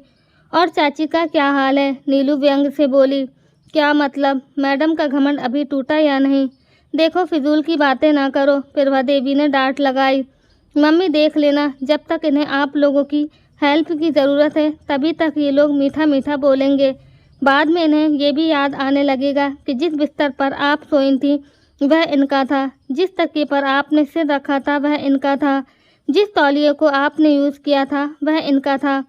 और चाची का क्या हाल है? नीलू व्यंग से बोली। क्या मतलब? मैडम का घमंड अभी टूटा या नहीं? देखो फिजूल की बातें ना करो, प्रभा देवी ने डांट लगाई। मम्मी देख लेना, जब तक इन्हें आप लोगों की हेल्प की ज़रूरत है तभी तक ये लोग मीठा मीठा बोलेंगे। बाद में इन्हें ये भी याद आने लगेगा कि जिस बिस्तर पर आप सोई थी वह इनका था, जिस तकिए पर आपने सिर रखा था वह इनका था, जिस तौलिए को आपने यूज़ किया था वह इनका था।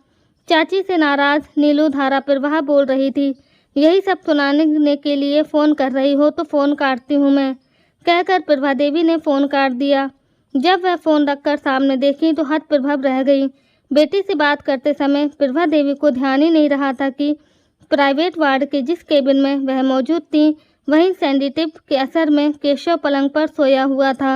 चाची से नाराज़ नीलू धारा प्रवाह बोल रही थी। यही सब सुनाने के लिए फ़ोन कर रही हो तो फ़ोन काटती हूँ मैं, कहकर प्रभा देवी ने फ़ोन काट दिया। जब वह फ़ोन रखकर सामने देखी तो हतप्रभव रह गई। बेटी से बात करते समय प्रभा देवी को ध्यान ही नहीं रहा था कि प्राइवेट वार्ड के जिस केबिन में वह मौजूद थी वहीं सेडेटिव के असर में केशव पलंग पर सोया हुआ था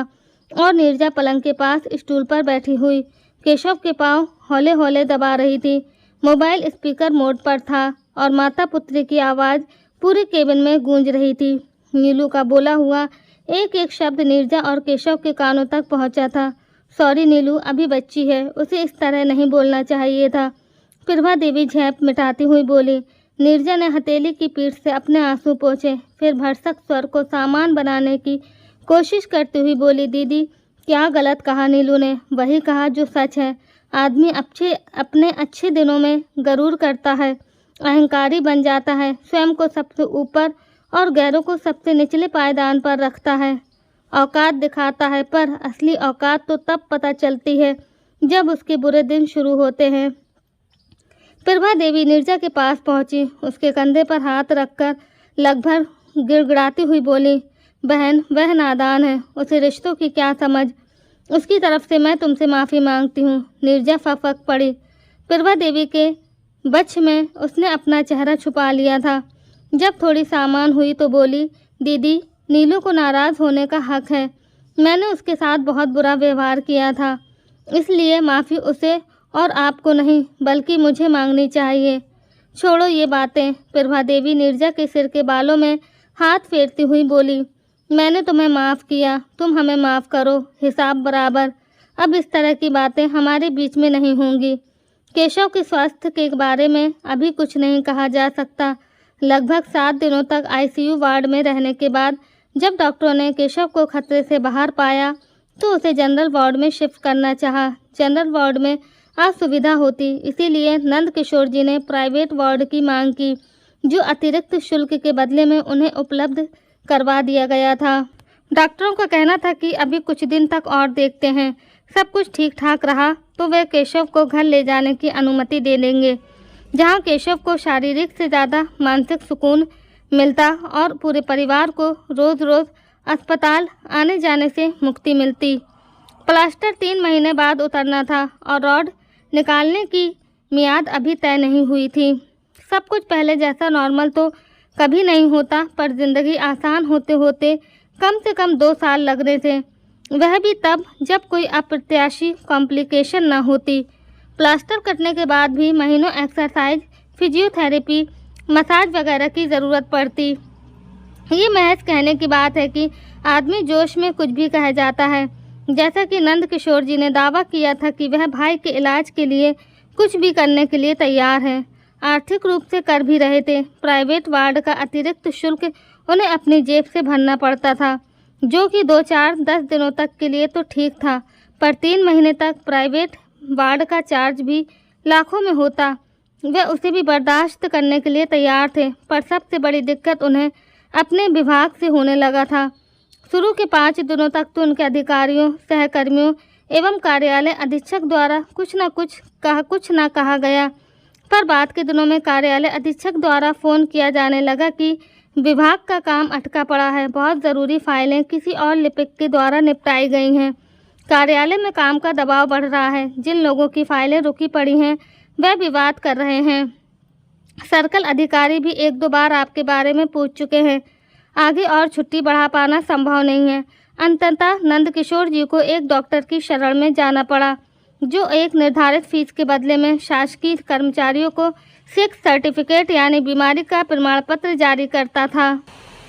और नीरजा पलंग के पास स्टूल पर बैठी हुई केशव के पाँव हौले हौले दबा रही थी। मोबाइल स्पीकर मोड पर था और माता पुत्री की आवाज़ पूरे केबिन में गूंज रही थी। नीलू का बोला हुआ एक एक शब्द नीरजा और केशव के कानों तक पहुंचा था। सॉरी नीलू, अभी बच्ची है, उसे इस तरह नहीं बोलना चाहिए था, प्रभा देवी झेंप मिटाती हुई बोली। नीरजा ने हथेली की पीठ से अपने आंसू पोंछे, फिर भरसक स्वर को सामान बनाने की कोशिश करती हुई बोली, दीदी क्या गलत कहा नीलू ने? वही कहा जो सच है। आदमी अपने अच्छे दिनों में गरूर करता है, अहंकारी बन जाता है, स्वयं को सबसे ऊपर और गैरों को सबसे निचले पायदान पर रखता है, औकात दिखाता है, पर असली औकात तो तब पता चलती है जब उसके बुरे दिन शुरू होते हैं। प्रभा देवी नीरजा के पास पहुंची, उसके कंधे पर हाथ रखकर लगभग गिड़गिड़ाती हुई बोली, बहन वह नादान है, उसे रिश्तों की क्या समझ, उसकी तरफ से मैं तुमसे माफ़ी मांगती हूँ। नीरजा फक पड़ी। प्रभा देवी के बच में उसने अपना चेहरा छुपा लिया था। जब थोड़ी सामान हुई तो बोली, दीदी नीलू को नाराज़ होने का हक है, मैंने उसके साथ बहुत बुरा व्यवहार किया था, इसलिए माफ़ी उसे और आपको नहीं बल्कि मुझे मांगनी चाहिए। छोड़ो ये बातें, प्रभा देवी नीरजा के सिर के बालों में हाथ फेरती हुई बोली, मैंने तुम्हें माफ़ किया, तुम हमें माफ़ करो, हिसाब बराबर। अब इस तरह की बातें हमारे बीच में नहीं होंगी। केशव के स्वास्थ्य के बारे में अभी कुछ नहीं कहा जा सकता। लगभग 7 दिनों तक आईसीयू वार्ड में रहने के बाद जब डॉक्टरों ने केशव को खतरे से बाहर पाया तो उसे जनरल वार्ड में शिफ्ट करना चाहा। जनरल वार्ड में असुविधा होती, इसीलिए नंद किशोर जी ने प्राइवेट वार्ड की मांग की, जो अतिरिक्त शुल्क के बदले में उन्हें उपलब्ध करवा दिया गया था। डॉक्टरों का कहना था कि अभी कुछ दिन तक और देखते हैं, सब कुछ ठीक ठाक रहा तो वे केशव को घर ले जाने की अनुमति दे देंगे, जहां केशव को शारीरिक से ज़्यादा मानसिक सुकून मिलता और पूरे परिवार को रोज़ रोज़ अस्पताल आने जाने से मुक्ति मिलती। प्लास्टर 3 महीने बाद उतरना था और रॉड निकालने की मियाद अभी तय नहीं हुई थी। सब कुछ पहले जैसा नॉर्मल तो कभी नहीं होता, पर ज़िंदगी आसान होते होते कम से कम 2 साल लग रहे थे, वह भी तब जब कोई अप्रत्याशी कॉम्प्लिकेशन ना होती। प्लास्टर कटने के बाद भी महीनों एक्सरसाइज, फिजियोथेरेपी, मसाज वगैरह की ज़रूरत पड़ती। ये महज कहने की बात है कि आदमी जोश में कुछ भी कह जाता है। जैसा कि नंद किशोर जी ने दावा किया था कि वह भाई के इलाज के लिए कुछ भी करने के लिए तैयार हैं, आर्थिक रूप से कर भी रहे थे। प्राइवेट वार्ड का अतिरिक्त शुल्क उन्हें अपनी जेब से भरना पड़ता था, जो कि 2, 4, 10 दिनों तक के लिए तो ठीक था, पर 3 महीने तक प्राइवेट वार्ड का चार्ज भी लाखों में होता। वे उसे भी बर्दाश्त करने के लिए तैयार थे, पर सबसे बड़ी दिक्कत उन्हें अपने विभाग से होने लगा था। शुरू के 5 दिनों तक तो उनके अधिकारियों, सहकर्मियों एवं कार्यालय अधीक्षक द्वारा कुछ न कहा गया, पर बाद के दिनों में कार्यालय अधीक्षक द्वारा फ़ोन किया जाने लगा कि विभाग का काम अटका पड़ा है, बहुत ज़रूरी फाइलें किसी और लिपिक के द्वारा निपटाई गई हैं। कार्यालय में काम का दबाव बढ़ रहा है, जिन लोगों की फाइलें रुकी पड़ी हैं वह विवाद कर रहे हैं। सर्कल अधिकारी भी 1-2 बार आपके बारे में पूछ चुके हैं। आगे और छुट्टी बढ़ा पाना संभव नहीं है। अंततः नंदकिशोर जी को एक डॉक्टर की शरण में जाना पड़ा, जो एक निर्धारित फीस के बदले में शासकीय कर्मचारियों को सिक सर्टिफिकेट यानी बीमारी का प्रमाण पत्र जारी करता था।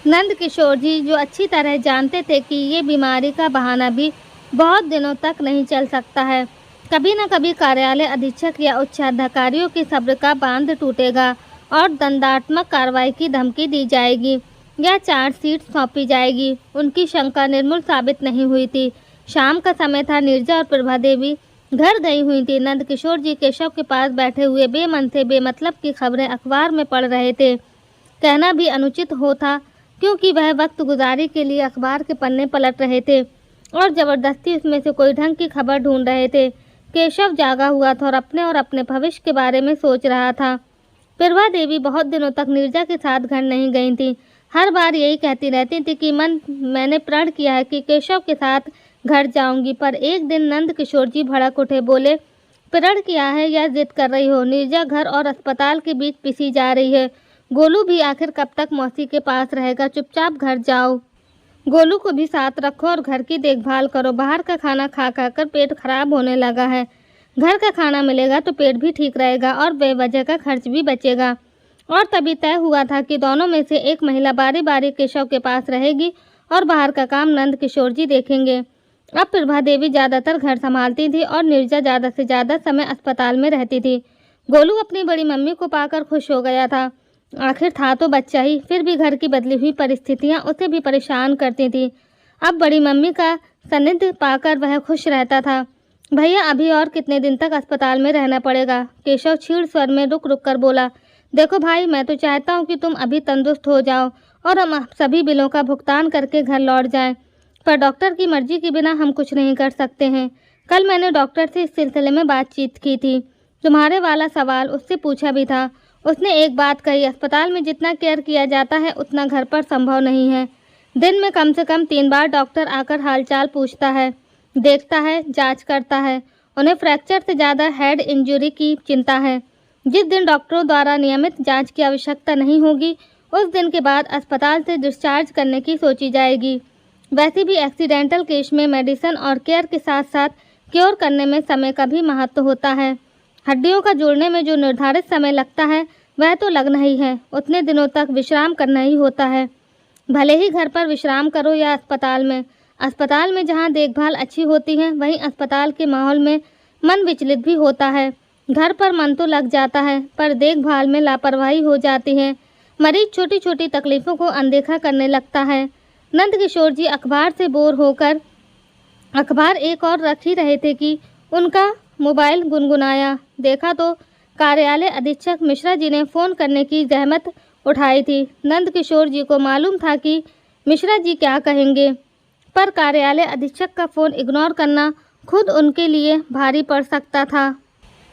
नंदकिशोर जी जो अच्छी तरह जानते थे कि ये बीमारी का बहाना भी बहुत दिनों तक नहीं चल सकता है। कभी न कभी कार्यालय अधीक्षक या उच्चाधिकारियों के सब्र का बांध टूटेगा और दंडात्मक कार्रवाई की धमकी दी जाएगी या चार्जशीट सौंपी जाएगी। उनकी शंका निर्मूल साबित नहीं हुई थी। शाम का समय था। नीरजा और प्रभा देवी घर गई हुई थी। नंदकिशोर जी केशव के पास बैठे हुए बेमन से बेमतलब की खबरें अखबार में पढ़ रहे थे। कहना भी अनुचित होता, क्योंकि वह वक्त गुजारी के लिए अखबार के पन्ने पलट रहे थे और ज़बरदस्ती उसमें से कोई ढंग की खबर ढूंढ रहे थे। केशव जागा हुआ था और अपने भविष्य के बारे में सोच रहा था। प्रभा देवी बहुत दिनों तक नीरजा के साथ घर नहीं गई थी। हर बार यही कहती रहती थी कि मैंने प्रण किया है कि केशव के साथ घर जाऊंगी, पर एक दिन नंदकिशोर जी भड़क उठे। बोले, प्रण किया है या जिद कर रही हो? नीरजा घर और अस्पताल के बीच पिसी जा रही है। गोलू भी आखिर कब तक मौसी के पास रहेगा? चुपचाप घर जाओ। गोलू को भी साथ रखो और घर की देखभाल करो। बाहर का खाना खा कर पेट खराब होने लगा है। घर का खाना मिलेगा तो पेट भी ठीक रहेगा और बेवजह का खर्च भी बचेगा। और तभी तय हुआ था कि दोनों में से एक महिला बारी बारी केशव के पास रहेगी और बाहर का काम नंदकिशोर जी देखेंगे। अब प्रभा देवी ज़्यादातर घर संभालती थी और नीरजा ज़्यादा से ज़्यादा समय अस्पताल में रहती थी। गोलू अपनी बड़ी मम्मी को पाकर खुश हो गया था। आखिर था तो बच्चा ही, फिर भी घर की बदली हुई परिस्थितियां उसे भी परेशान करती थी। अब बड़ी मम्मी का सानिध्य पाकर वह खुश रहता था। भैया, अभी और कितने दिन तक अस्पताल में रहना पड़ेगा? केशव क्षीण स्वर में रुक रुक कर बोला। देखो भाई, मैं तो चाहता हूँ कि तुम अभी तंदुरुस्त हो जाओ और हम सभी बिलों का भुगतान करके घर लौट जाएं, पर डॉक्टर की मर्जी के बिना हम कुछ नहीं कर सकते हैं। कल मैंने डॉक्टर से इस सिलसिले में बातचीत की थी। तुम्हारे वाला सवाल उससे पूछा भी था। उसने एक बात कही, अस्पताल में जितना केयर किया जाता है उतना घर पर संभव नहीं है। दिन में कम से कम 3 बार डॉक्टर आकर हालचाल पूछता है, देखता है, जांच करता है। उन्हें फ्रैक्चर से ज़्यादा हेड इंजरी की चिंता है। जिस दिन डॉक्टरों द्वारा नियमित जांच की आवश्यकता नहीं होगी, उस दिन के बाद अस्पताल से डिस्चार्ज करने की सोची जाएगी। वैसे भी एक्सीडेंटल केस में मेडिसिन और केयर के साथ साथ क्योर करने में समय का भी महत्व होता है। हड्डियों का जोड़ने में जो निर्धारित समय लगता है वह तो लगना ही है। उतने दिनों तक विश्राम करना ही होता है। भले ही घर पर विश्राम करो या अस्पताल में जहाँ देखभाल अच्छी होती है, वहीं अस्पताल के माहौल में मन विचलित भी होता है। घर पर मन तो लग जाता है, पर देखभाल में लापरवाही हो जाती है। मरीज छोटी छोटी तकलीफ़ों को अनदेखा करने लगता है। नंदकिशोर जी अखबार से बोर होकर अखबार एक और रख ही रहे थे कि उनका मोबाइल गुनगुनाया। देखा तो कार्यालय अधीक्षक मिश्रा जी ने फ़ोन करने की जहमत उठाई थी। नंदकिशोर जी को मालूम था कि मिश्रा जी क्या कहेंगे, पर कार्यालय अधीक्षक का फ़ोन इग्नोर करना खुद उनके लिए भारी पड़ सकता था।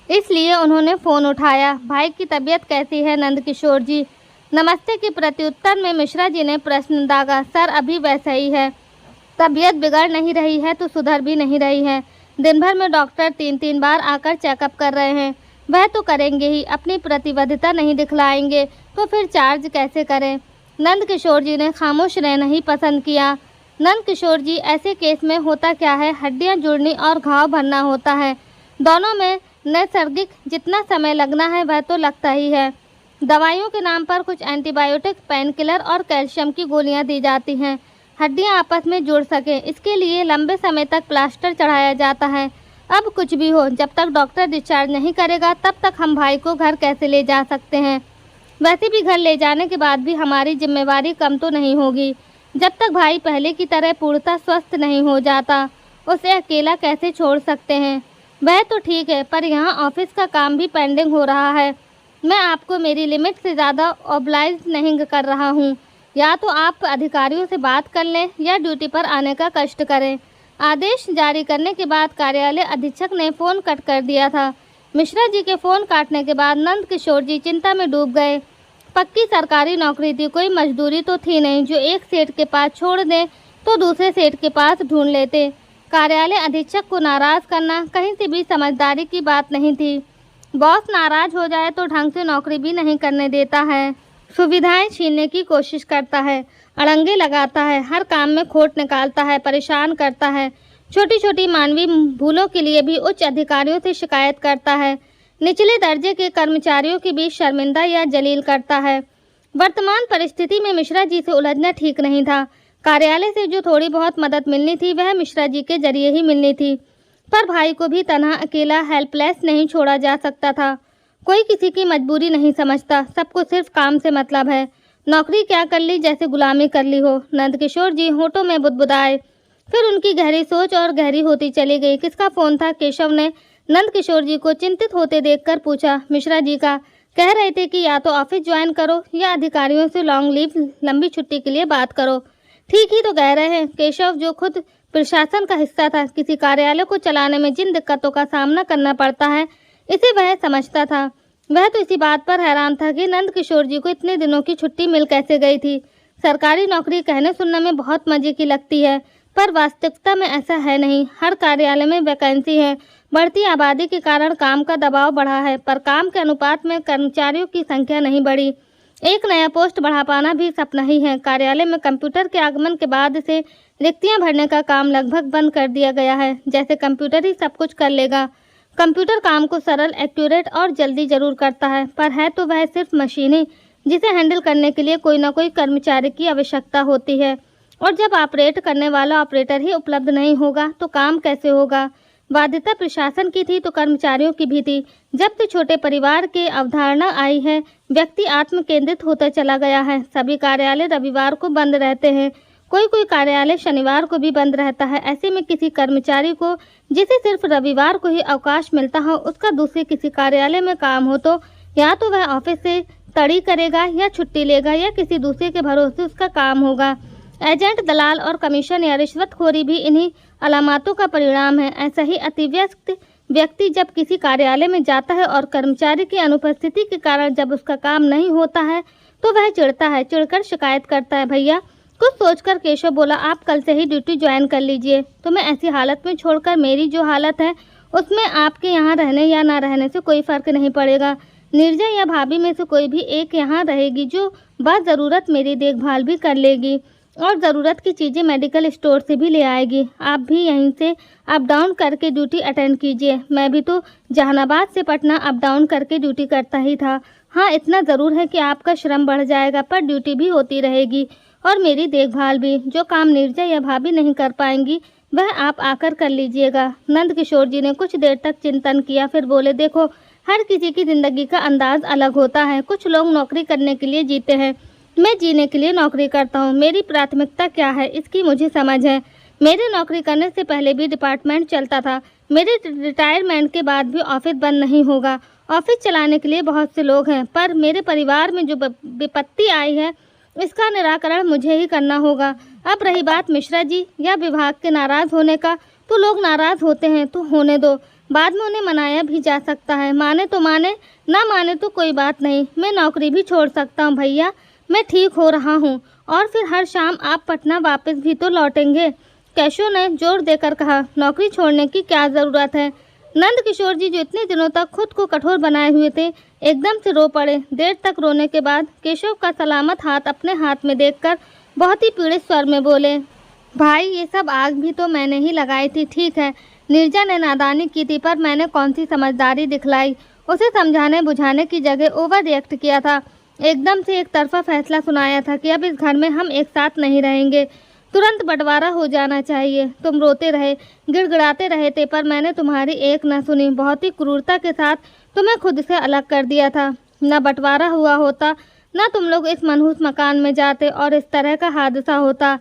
इसलिए उन्होंने फ़ोन उठाया। भाई की तबीयत कैसी है नंदकिशोर जी? नमस्ते के प्रत्युत्तर में मिश्रा जी ने प्रश्न दागा। सर, अभी वैसा ही है। तबीयत बिगड़ नहीं रही है तो सुधर भी नहीं रही है। दिन भर में डॉक्टर 3-3 बार आकर चेकअप कर रहे हैं। वह तो करेंगे ही, अपनी प्रतिबद्धता नहीं दिखलाएंगे तो फिर चार्ज कैसे करें? नंदकिशोर जी ने खामोश रहना ही पसंद किया। नंदकिशोर जी, ऐसे केस में होता क्या है, हड्डियां जुड़नी और घाव भरना होता है। दोनों में नैसर्गिक जितना समय लगना है वह तो लगता ही है। दवाइयों के नाम पर कुछ एंटीबायोटिक, पेन किलर और कैल्शियम की गोलियां दी जाती हैं। हड्डियां आपस में जुड़ सकें, इसके लिए लंबे समय तक प्लास्टर चढ़ाया जाता है। अब कुछ भी हो, जब तक डॉक्टर डिस्चार्ज नहीं करेगा तब तक हम भाई को घर कैसे ले जा सकते हैं? वैसे भी घर ले जाने के बाद भी हमारी जिम्मेवारी कम तो नहीं होगी। जब तक भाई पहले की तरह पूर्णतः स्वस्थ नहीं हो जाता, उसे अकेला कैसे छोड़ सकते हैं? वह तो ठीक है, पर यहाँ ऑफिस का काम भी पेंडिंग हो रहा है। मैं आपको मेरी लिमिट से ज़्यादा ऑब्लाइज नहीं कर रहा हूँ। या तो आप अधिकारियों से बात कर लें या ड्यूटी पर आने का कष्ट करें। आदेश जारी करने के बाद कार्यालय अधीक्षक ने फ़ोन कट कर दिया था। मिश्रा जी के फ़ोन काटने के बाद नंदकिशोर जी चिंता में डूब गए। पक्की सरकारी नौकरी थी, कोई मजदूरी तो थी नहीं जो एक सेठ के पास छोड़ दें तो दूसरे सेठ के पास ढूंढ लेते। कार्यालय अधीक्षक को नाराज़ करना कहीं से भी समझदारी की बात नहीं थी। बॉस नाराज हो जाए तो ढंग से नौकरी भी नहीं करने देता है, सुविधाएं छीनने की कोशिश करता है, अड़ंगे लगाता है, हर काम में खोट निकालता है, परेशान करता है, छोटी छोटी मानवीय भूलों के लिए भी उच्च अधिकारियों से शिकायत करता है, निचले दर्जे के कर्मचारियों के बीच शर्मिंदा या जलील करता है। वर्तमान परिस्थिति में मिश्रा जी से उलझना ठीक नहीं था। कार्यालय से जो थोड़ी बहुत मदद मिलनी थी वह मिश्रा जी के जरिए ही मिलनी थी, पर भाई को भी तनहा अकेला हेल्पलेस नहीं छोड़ा जा सकता था। कोई किसी की मजबूरी नहीं समझता, सबको सिर्फ काम से मतलब है। नौकरी क्या कर ली, जैसे गुलामी कर ली हो। नंदकिशोर जी होठों में बुदबुदाए, फिर उनकी गहरी सोच और गहरी होती चली गई। किसका फ़ोन था? केशव ने नंदकिशोर जी को चिंतित होते देखकर पूछा। मिश्रा जी का। कह रहे थे कि या तो ऑफिस ज्वाइन करो या अधिकारियों से लॉन्ग लीव लंबी छुट्टी के लिए बात करो। ठीक ही तो कह रहे हैं। केशव, जो खुद प्रशासन का हिस्सा था, किसी कार्यालय को चलाने में जिन दिक्कतों का सामना करना पड़ता है इसे वह समझता था। वह तो इसी बात पर हैरान था कि नंदकिशोर जी को इतने दिनों की छुट्टी मिल कैसे गई थी। सरकारी नौकरी कहने सुनने में बहुत मजे की लगती है, पर वास्तविकता में ऐसा है नहीं। हर कार्यालय में वैकेंसी है, बढ़ती आबादी के कारण काम का दबाव बढ़ा है, पर काम के अनुपात में कर्मचारियों की संख्या नहीं बढ़ी। एक नया पोस्ट बढ़ा पाना भी सपना ही है। कार्यालय में कंप्यूटर के आगमन के बाद से रिक्तियां भरने का काम लगभग बंद कर दिया गया है, जैसे कंप्यूटर ही सब कुछ कर लेगा। कंप्यूटर काम को सरल, एक्यूरेट और जल्दी जरूर करता है, पर है तो वह सिर्फ मशीन ही, जिसे हैंडल करने के लिए कोई ना कोई कर्मचारी की आवश्यकता होती है। और जब ऑपरेट करने वाला ऑपरेटर ही उपलब्ध नहीं होगा तो काम कैसे होगा। बाध्यता प्रशासन की थी तो कर्मचारियों की भी थी। जब से छोटे परिवार की अवधारणा आई है, व्यक्ति आत्म केंद्रित होता चला गया है। सभी कार्यालय रविवार को बंद रहते हैं, कोई कोई कार्यालय शनिवार को भी बंद रहता है। ऐसे में किसी कर्मचारी को जिसे सिर्फ रविवार को ही अवकाश मिलता हो, उसका दूसरे किसी कार्यालय में काम हो तो या तो वह ऑफिस से तड़ी करेगा या छुट्टी लेगा या किसी दूसरे के भरोसे उसका काम होगा। एजेंट, दलाल और कमीशन या रिश्वतखोरी भी इन्हीं अलामातों का परिणाम है। ऐसा ही अतिव्यस्त व्यक्ति जब किसी कार्यालय में जाता है और कर्मचारी की अनुपस्थिति के कारण जब उसका काम नहीं होता है तो वह चिढ़ता है, चिढ़कर शिकायत करता है। भैया, कुछ सोचकर केशव बोला, आप कल से ही ड्यूटी ज्वाइन कर लीजिए। तुम्हें ऐसी हालत में छोड़कर मेरी जो हालत है उसमें आपके यहाँ रहने या ना रहने से कोई फर्क नहीं पड़ेगा। नीरजा या भाभी में से कोई भी एक यहाँ रहेगी जो बाज़रूरत मेरी देखभाल भी कर लेगी और ज़रूरत की चीज़ें मेडिकल स्टोर से भी ले आएगी। आप भी यहीं से अप डाउन करके ड्यूटी अटेंड कीजिए। मैं भी तो जहानाबाद से पटना अप डाउन करके ड्यूटी करता ही था। हाँ, इतना ज़रूर है कि आपका श्रम बढ़ जाएगा, पर ड्यूटी भी होती रहेगी और मेरी देखभाल भी। जो काम नीरजा या भाभी नहीं कर पाएंगी वह आप आकर कर लीजिएगा। नंदकिशोर जी ने कुछ देर तक चिंतन किया, फिर बोले, देखो, हर किसी की ज़िंदगी का अंदाज अलग होता है। कुछ लोग नौकरी करने के लिए जीते हैं, मैं जीने के लिए नौकरी करता हूँ। मेरी प्राथमिकता क्या है इसकी मुझे समझ है। मेरे नौकरी करने से पहले भी डिपार्टमेंट चलता था, मेरे रिटायरमेंट के बाद भी ऑफिस बंद नहीं होगा। ऑफिस चलाने के लिए बहुत से लोग हैं, पर मेरे परिवार में जो विपत्ति आई है इसका निराकरण मुझे ही करना होगा। अब रही बात मिश्रा जी या विभाग के नाराज़ होने का, तो लोग नाराज़ होते हैं तो होने दो, बाद में उन्हें मनाया भी जा सकता है। माने तो माने, ना माने तो कोई बात नहीं। मैं नौकरी भी छोड़ सकता हूँ भैया, मैं ठीक हो रहा हूँ और फिर हर शाम आप पटना वापस भी तो लौटेंगे। केशव ने जोर देकर कहा। नौकरी छोड़ने की क्या ज़रूरत है। नंदकिशोर जी, जो इतने दिनों तक खुद को कठोर बनाए हुए थे, एकदम से रो पड़े। देर तक रोने के बाद केशव का सलामत हाथ अपने हाथ में देखकर बहुत ही पीड़ित स्वर में बोले, भाई, ये सब आग भी तो मैंने ही लगाई थी। ठीक है, नीरजा ने नादानी की थी, पर मैंने कौन सी समझदारी दिखलाई। उसे समझाने बुझाने की जगह ओवर रिएक्ट किया था। एकदम से एक तरफा फैसला सुनाया था कि अब इस घर में हम एक साथ नहीं रहेंगे, तुरंत बंटवारा हो जाना चाहिए। तुम रोते रहे, गिड़गिड़ाते रहे थे, पर मैंने तुम्हारी एक न सुनी। बहुत ही क्रूरता के साथ तुम्हें खुद से अलग कर दिया था। न बंटवारा हुआ होता, न तुम लोग इस मनहूस मकान में जाते और इस तरह का हादसा होता।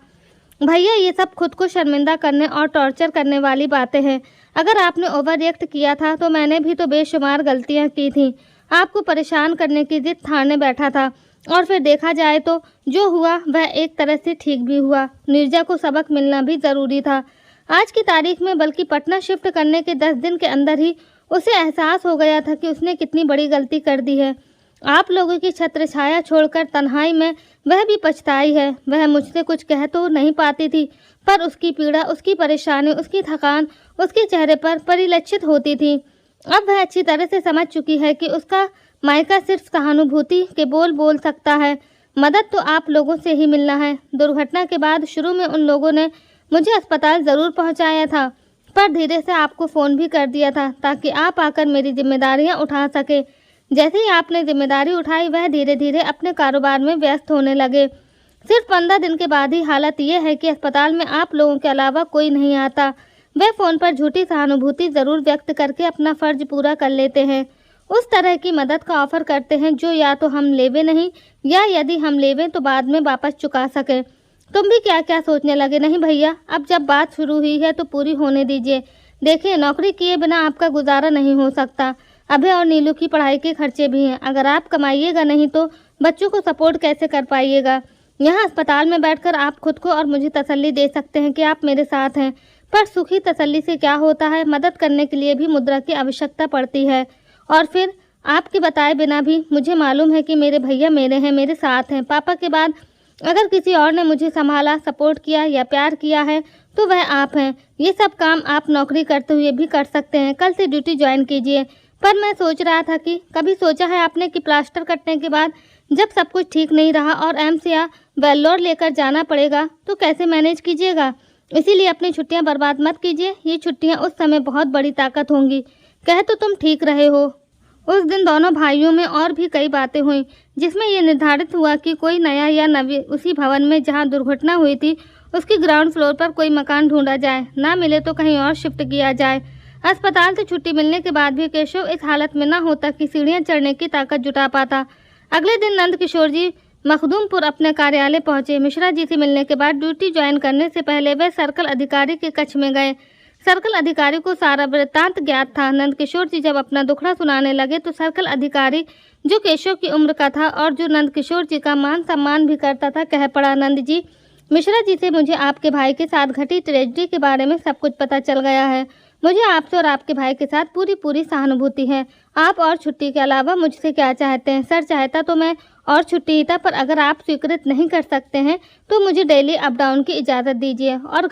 भैया, ये सब खुद को शर्मिंदा करने और टॉर्चर करने वाली बातें हैं। अगर आपने ओवर रिएक्ट किया था तो मैंने भी तो बेशुमार गलतियाँ की थी। आपको परेशान करने की जिद ठाने बैठा था और फिर देखा जाए तो जो हुआ वह एक तरह से ठीक भी हुआ। नीरजा को सबक मिलना भी ज़रूरी था। आज की तारीख में, बल्कि पटना शिफ्ट करने के 10 दिन के अंदर ही उसे एहसास हो गया था कि उसने कितनी बड़ी गलती कर दी है। आप लोगों की छत्र छाया छोड़कर तन्हाई में वह भी पछताई है। वह मुझसे कुछ कह तो नहीं पाती थी, पर उसकी पीड़ा, उसकी परेशानी, उसकी थकान उसके चेहरे पर परिलक्षित होती थी। अब वह अच्छी तरह से समझ चुकी है कि उसका मायका सिर्फ सहानुभूति के बोल बोल सकता है। मदद तो आप लोगों से ही मिलना है। दुर्घटना के बाद शुरू में उन लोगों ने मुझे अस्पताल ज़रूर पहुंचाया था, पर धीरे से आपको फ़ोन भी कर दिया था ताकि आप आकर मेरी जिम्मेदारियां उठा सके। जैसे ही आपने जिम्मेदारी उठाई, वह धीरे धीरे अपने कारोबार में व्यस्त होने लगे। सिर्फ 15 दिन के बाद ही हालत यह है कि अस्पताल में आप लोगों के अलावा कोई नहीं आता। वे फ़ोन पर झूठी सहानुभूति ज़रूर व्यक्त करके अपना फ़र्ज पूरा कर लेते हैं। उस तरह की मदद का ऑफ़र करते हैं जो या तो हम लेवे नहीं, या यदि हम लेवें तो बाद में वापस चुका सकें। तुम भी क्या क्या सोचने लगे? नहीं भैया, अब जब बात शुरू हुई है तो पूरी होने दीजिए। देखिए, नौकरी किए बिना आपका गुजारा नहीं हो सकता। अभय और नीलू की पढ़ाई के खर्चे भी हैं। अगर आप कमाइएगा नहीं तो बच्चों को सपोर्ट कैसे कर पाइएगा? यहाँ अस्पताल में बैठकर आप खुद को और मुझे तसल्ली दे सकते हैं कि आप मेरे साथ हैं, पर सुखी तसल्ली से क्या होता है? मदद करने के लिए भी मुद्रा की आवश्यकता पड़ती है। और फिर आपके बताए बिना भी मुझे मालूम है कि मेरे भैया मेरे हैं, मेरे साथ हैं। पापा के बाद अगर किसी और ने मुझे संभाला, सपोर्ट किया या प्यार किया है तो वह आप हैं। ये सब काम आप नौकरी करते हुए भी कर सकते हैं। कल से ड्यूटी ज्वाइन कीजिए। पर मैं सोच रहा था कि कभी सोचा है आपने कि प्लास्टर कटने के बाद जब सब कुछ ठीक नहीं रहा और एम्स या वेल्लोर लेकर जाना पड़ेगा तो कैसे मैनेज कीजिएगा? इसीलिए अपनी छुट्टियां बर्बाद मत कीजिए। ये छुट्टियां उस समय बहुत बड़ी ताकत होंगी। कह तो तुम ठीक रहे हो। उस दिन दोनों भाइयों में और भी कई बातें हुई, जिसमें यह निर्धारित हुआ कि कोई नया या नवी उसी भवन में जहां दुर्घटना हुई थी उसकी ग्राउंड फ्लोर पर कोई मकान ढूंढा जाए। ना मिले तो कहीं और शिफ्ट किया जाए। अस्पताल से छुट्टी मिलने के बाद भी केशव इस हालत में न होता कि सीढ़ियां चढ़ने की ताकत जुटा पाता। अगले दिन नंद किशोर जी मखदूमपुर अपने कार्यालय पहुंचे। मिश्रा जी से मिलने के बाद ड्यूटी ज्वाइन करने से पहले वे सर्कल अधिकारी के कक्ष में गए। सर्कल अधिकारी को सारा वृत्तांत ज्ञात था। नंद किशोर जी जब अपना दुखड़ा सुनाने लगे तो सर्कल अधिकारी, जो केशव की उम्र का था और जो नंद किशोर जी का मान सम्मान भी करता था, कह पड़ा, नंद जी, मिश्रा जी से मुझे आपके भाई के साथ घटी ट्रेजेडी के बारे में सब कुछ पता चल गया है। मुझे आपसे और आपके भाई के साथ पूरी सहानुभूति है। आप और छुट्टी के अलावा मुझसे क्या चाहते हैं? सर, चाहता तो मैं और छुट्टी ही था, पर अगर आप स्वीकृत नहीं कर सकते हैं तो मुझे डेली अप डाउन की इजाज़त दीजिए और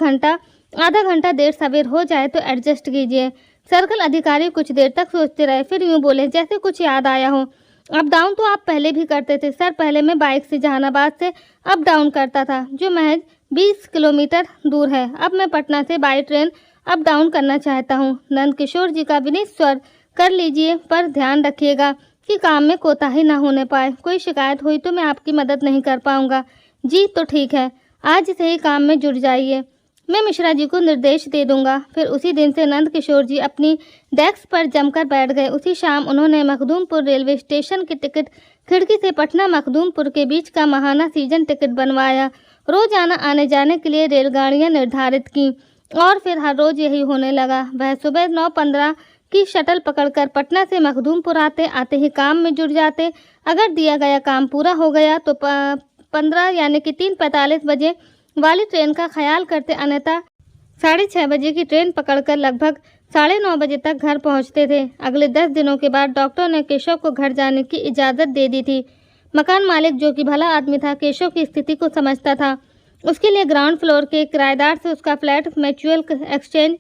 आधा घंटा देर सवेर हो जाए तो एडजस्ट कीजिए। सर्कल अधिकारी कुछ देर तक सोचते रहे, फिर यूँ बोले जैसे कुछ याद आया हो। अप डाउन तो आप पहले भी करते थे सर। पहले मैं बाइक से जहानाबाद से अप डाउन करता था, जो महज 20 किलोमीटर दूर है। अब मैं पटना से बाई ट्रेन अप डाउन करना चाहता हूँ। नंद किशोर जी का विनीत स्वर, कर लीजिए, पर ध्यान रखिएगा कि काम में कोताही ना होने पाए। कोई शिकायत हुई तो मैं आपकी मदद नहीं कर पाऊंगा। जी तो ठीक है, आज से ही काम में जुड़ जाइए। मैं मिश्रा जी को निर्देश दे दूंगा। फिर उसी दिन से नंद किशोर जी अपनी डेस्क पर जमकर बैठ गए। उसी शाम उन्होंने मखदूमपुर रेलवे स्टेशन की टिकट खिड़की से पटना मखदूमपुर के बीच का माहाना सीजन टिकट बनवाया। रोजाना आने जाने के लिए रेलगाड़ियां निर्धारित की और फिर हर रोज यही होने लगा। वह सुबह 9:15 की शटल पकड़कर पटना से मखदूमपुर आते ही काम में जुट जाते। अगर दिया गया काम पूरा हो गया तो 15 यानी कि 3:45 बजे वाली ट्रेन का ख्याल करते, अन्यथा 6:30 बजे की ट्रेन पकड़कर लगभग 9:30 बजे तक घर पहुंचते थे। अगले 10 दिनों के बाद डॉक्टर ने केशव को घर जाने की इजाज़त दे दी थी। मकान मालिक, जो कि भला आदमी था, केशव की स्थिति को समझता था। उसके लिए ग्राउंड फ्लोर के किराएदार से उसका फ्लैट म्यूचुअल एक्सचेंज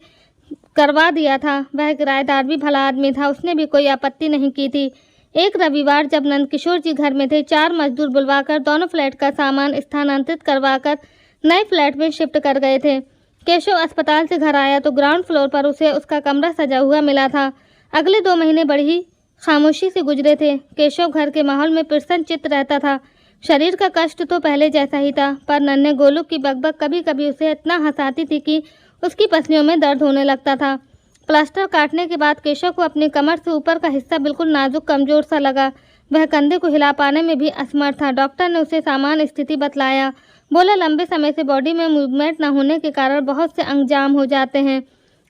करवा दिया था। वह किराएदार भी भला आदमी था, उसने भी कोई आपत्ति नहीं की थी। एक रविवार जब नंद किशोर जी घर में थे, 4 मजदूर बुलवाकर दोनों फ्लैट का सामान स्थानांतरित करवाकर नए फ्लैट में शिफ्ट कर गए थे। केशव अस्पताल से घर आया तो ग्राउंड फ्लोर पर उसे उसका कमरा सजा हुआ मिला था। अगले 2 महीने बड़ी ही खामोशी से गुजरे थे। केशव घर के माहौल में प्रसन्न चित्त रहता था। शरीर का कष्ट तो पहले जैसा ही था, पर नन्हे गोलू की बकबक कभी कभी उसे इतना हंसाती थी कि उसकी पसलियों में दर्द होने लगता था। प्लास्टर काटने के बाद केशव को अपनी कमर से ऊपर का हिस्सा बिल्कुल नाजुक कमजोर सा लगा। वह कंधे को हिला पाने में भी असमर्थ था। डॉक्टर ने उसे सामान्य स्थिति बतलाया। बोला, लंबे समय से बॉडी में मूवमेंट न होने के कारण बहुत से अंग जाम हो जाते हैं।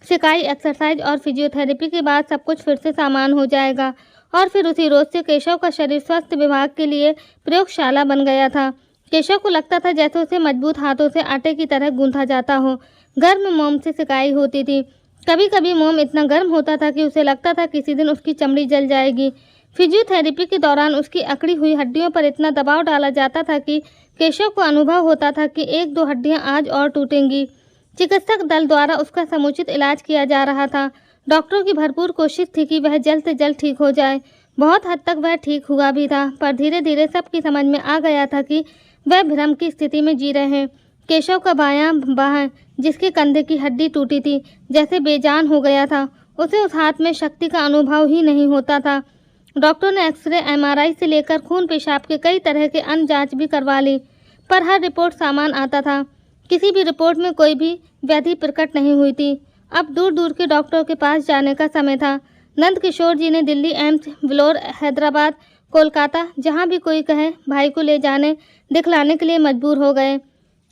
सिकाई, एक्सरसाइज और फिजियोथेरेपी के बाद सब कुछ फिर से सामान्य हो जाएगा। और फिर उसी रोज से केशव का शरीर स्वास्थ्य विभाग के लिए प्रयोगशाला बन गया था। केशव को लगता था जैसे उसे मजबूत हाथों से आटे की तरह गूंथा जाता हो। गर्म मोम से सिकाई होती थी। कभी कभी मोम इतना गर्म होता था कि उसे लगता था किसी दिन उसकी चमड़ी जल जाएगी। फिजियोथेरेपी के दौरान उसकी अकड़ी हुई हड्डियों पर इतना दबाव डाला जाता था कि केशव को अनुभव होता था कि 1-2 हड्डियां आज और टूटेंगी। चिकित्सक दल द्वारा उसका समुचित इलाज किया जा रहा था। डॉक्टरों की भरपूर कोशिश थी कि वह जल्द से जल्द ठीक हो जाए। बहुत हद तक वह ठीक हुआ भी था, पर धीरे धीरे सबकी समझ में आ गया था कि वह भ्रम की स्थिति में जी रहे हैं। केशव का बायां बाह, जिसके कंधे की हड्डी टूटी थी, जैसे बेजान हो गया था। उसे उस हाथ में शक्ति का अनुभव ही नहीं होता था। डॉक्टर ने एक्सरे, एमआरआई से लेकर खून पेशाब के कई तरह के अन्य जांच भी करवा ली, पर हर रिपोर्ट सामान आता था। किसी भी रिपोर्ट में कोई भी व्याधि प्रकट नहीं हुई थी। अब दूर दूर के डॉक्टरों के पास जाने का समय था। नंद किशोर जी ने दिल्ली, एम्स, वेलोर, हैदराबाद, कोलकाता, जहाँ भी कोई कहे भाई को ले जाने दिखलाने के लिए मजबूर हो गए।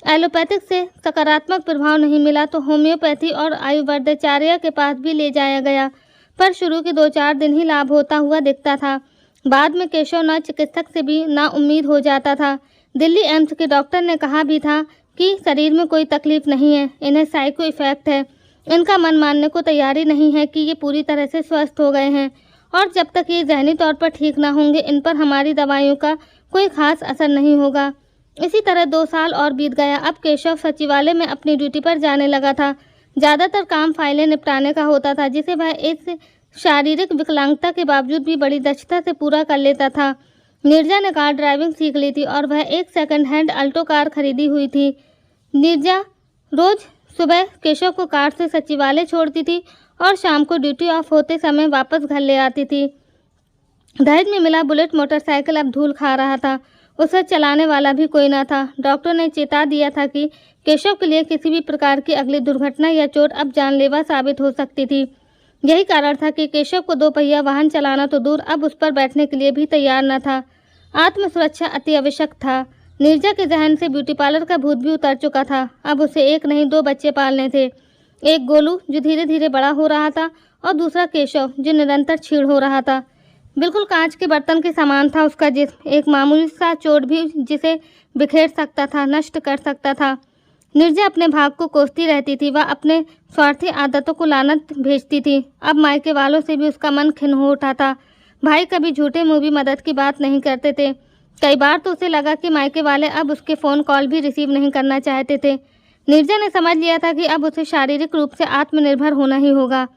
एलोपैथिक से सकारात्मक प्रभाव नहीं मिला तो होम्योपैथी और आयुर्वेदाचार्य के पास भी ले जाया गया, पर शुरू के 2-4 दिन ही लाभ होता हुआ दिखता था। बाद में केशव न चिकित्सक से भी नाउम्मीद हो जाता था। दिल्ली एम्स के डॉक्टर ने कहा भी था कि शरीर में कोई तकलीफ नहीं है, इन्हें साइको इफेक्ट है। इनका मन मानने को तैयारी नहीं है कि ये पूरी तरह से स्वस्थ हो गए हैं, और जब तक ये जहनी तौर पर ठीक ना होंगे, इन पर हमारी दवाइयों का कोई खास असर नहीं होगा। इसी तरह 2 साल और बीत गया। अब केशव सचिवालय में अपनी ड्यूटी पर जाने लगा था। ज़्यादातर काम फाइलें निपटाने का होता था, जिसे वह इस शारीरिक विकलांगता के बावजूद भी बड़ी दक्षता से पूरा कर लेता था। नीरजा ने कार ड्राइविंग सीख ली थी और वह एक सेकंड हैंड अल्टो कार खरीदी हुई थी। नीरजा रोज सुबह केशव को कार से सचिवालय छोड़ती थी और शाम को ड्यूटी ऑफ होते समय वापस घर ले आती थी। दहेज में मिला बुलेट मोटरसाइकिल अब धूल खा रहा था। उसे चलाने वाला भी कोई न था। डॉक्टर ने चेता दिया था कि केशव के लिए किसी भी प्रकार की अगली दुर्घटना या चोट अब जानलेवा साबित हो सकती थी। यही कारण था कि केशव को 2 पहिया वाहन चलाना तो दूर, अब उस पर बैठने के लिए भी तैयार न था। आत्म सुरक्षा अति आवश्यक था। नीरजा के जहन से ब्यूटी पार्लर का भूत भी उतर चुका था। अब उसे 1 नहीं 2 बच्चे पालने थे। एक गोलू जो धीरे धीरे बड़ा हो रहा था, और दूसरा केशव जो निरंतर छीड़ हो रहा था। बिल्कुल कांच के बर्तन के समान था उसका जिस्म। एक मामूली सा चोट भी जिसे बिखेर सकता था, नष्ट कर सकता था। नीरजा अपने भाग को कोसती रहती थी। वह अपने स्वार्थी आदतों को लानत भेजती थी। अब मायके वालों से भी उसका मन खिन्न हो उठा था। भाई कभी झूठे मुँह भी मदद की बात नहीं करते थे। कई बार तो उसे लगा कि मायके वाले अब उसके फ़ोन कॉल भी रिसीव नहीं करना चाहते थे। नीरजा ने समझ लिया था कि अब उसे शारीरिक रूप से आत्मनिर्भर होना ही होगा,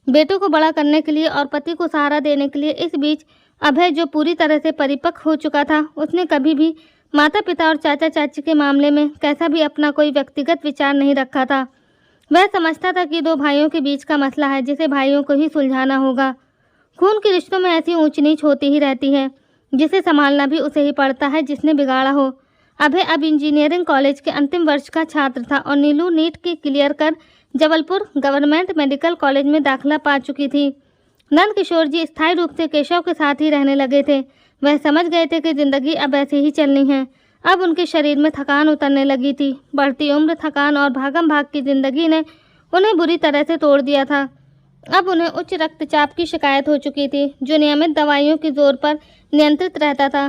बेटों को बड़ा करने के लिए और पति को सहारा देने के लिए। इस बीच अभय, जो पूरी तरह से परिपक्व हो चुका था, उसने कभी भी माता पिता और चाचा चाची के मामले में कैसा भी अपना कोई व्यक्तिगत विचार नहीं रखा था। वह समझता था कि 2 भाइयों के बीच का मसला है जिसे भाइयों को ही सुलझाना होगा। खून के रिश्तों में ऐसी ऊंच नीच होती ही रहती है, जिसे संभालना भी उसे ही पड़ता है जिसने बिगाड़ा हो। अभय अब इंजीनियरिंग कॉलेज के अंतिम वर्ष का छात्र था और नीलू नीट की क्लियर कर जबलपुर गवर्नमेंट मेडिकल कॉलेज में दाखिला पा चुकी थी। नंद किशोर जी स्थायी रूप से केशव के साथ ही रहने लगे थे। वह समझ गए थे कि जिंदगी अब ऐसे ही चलनी है। अब उनके शरीर में थकान उतरने लगी थी। बढ़ती उम्र, थकान और भागम भाग की जिंदगी ने उन्हें बुरी तरह से तोड़ दिया था। अब उन्हें उच्च रक्तचाप की शिकायत हो चुकी थी, जो नियमित दवाइयों के जोर पर नियंत्रित रहता था।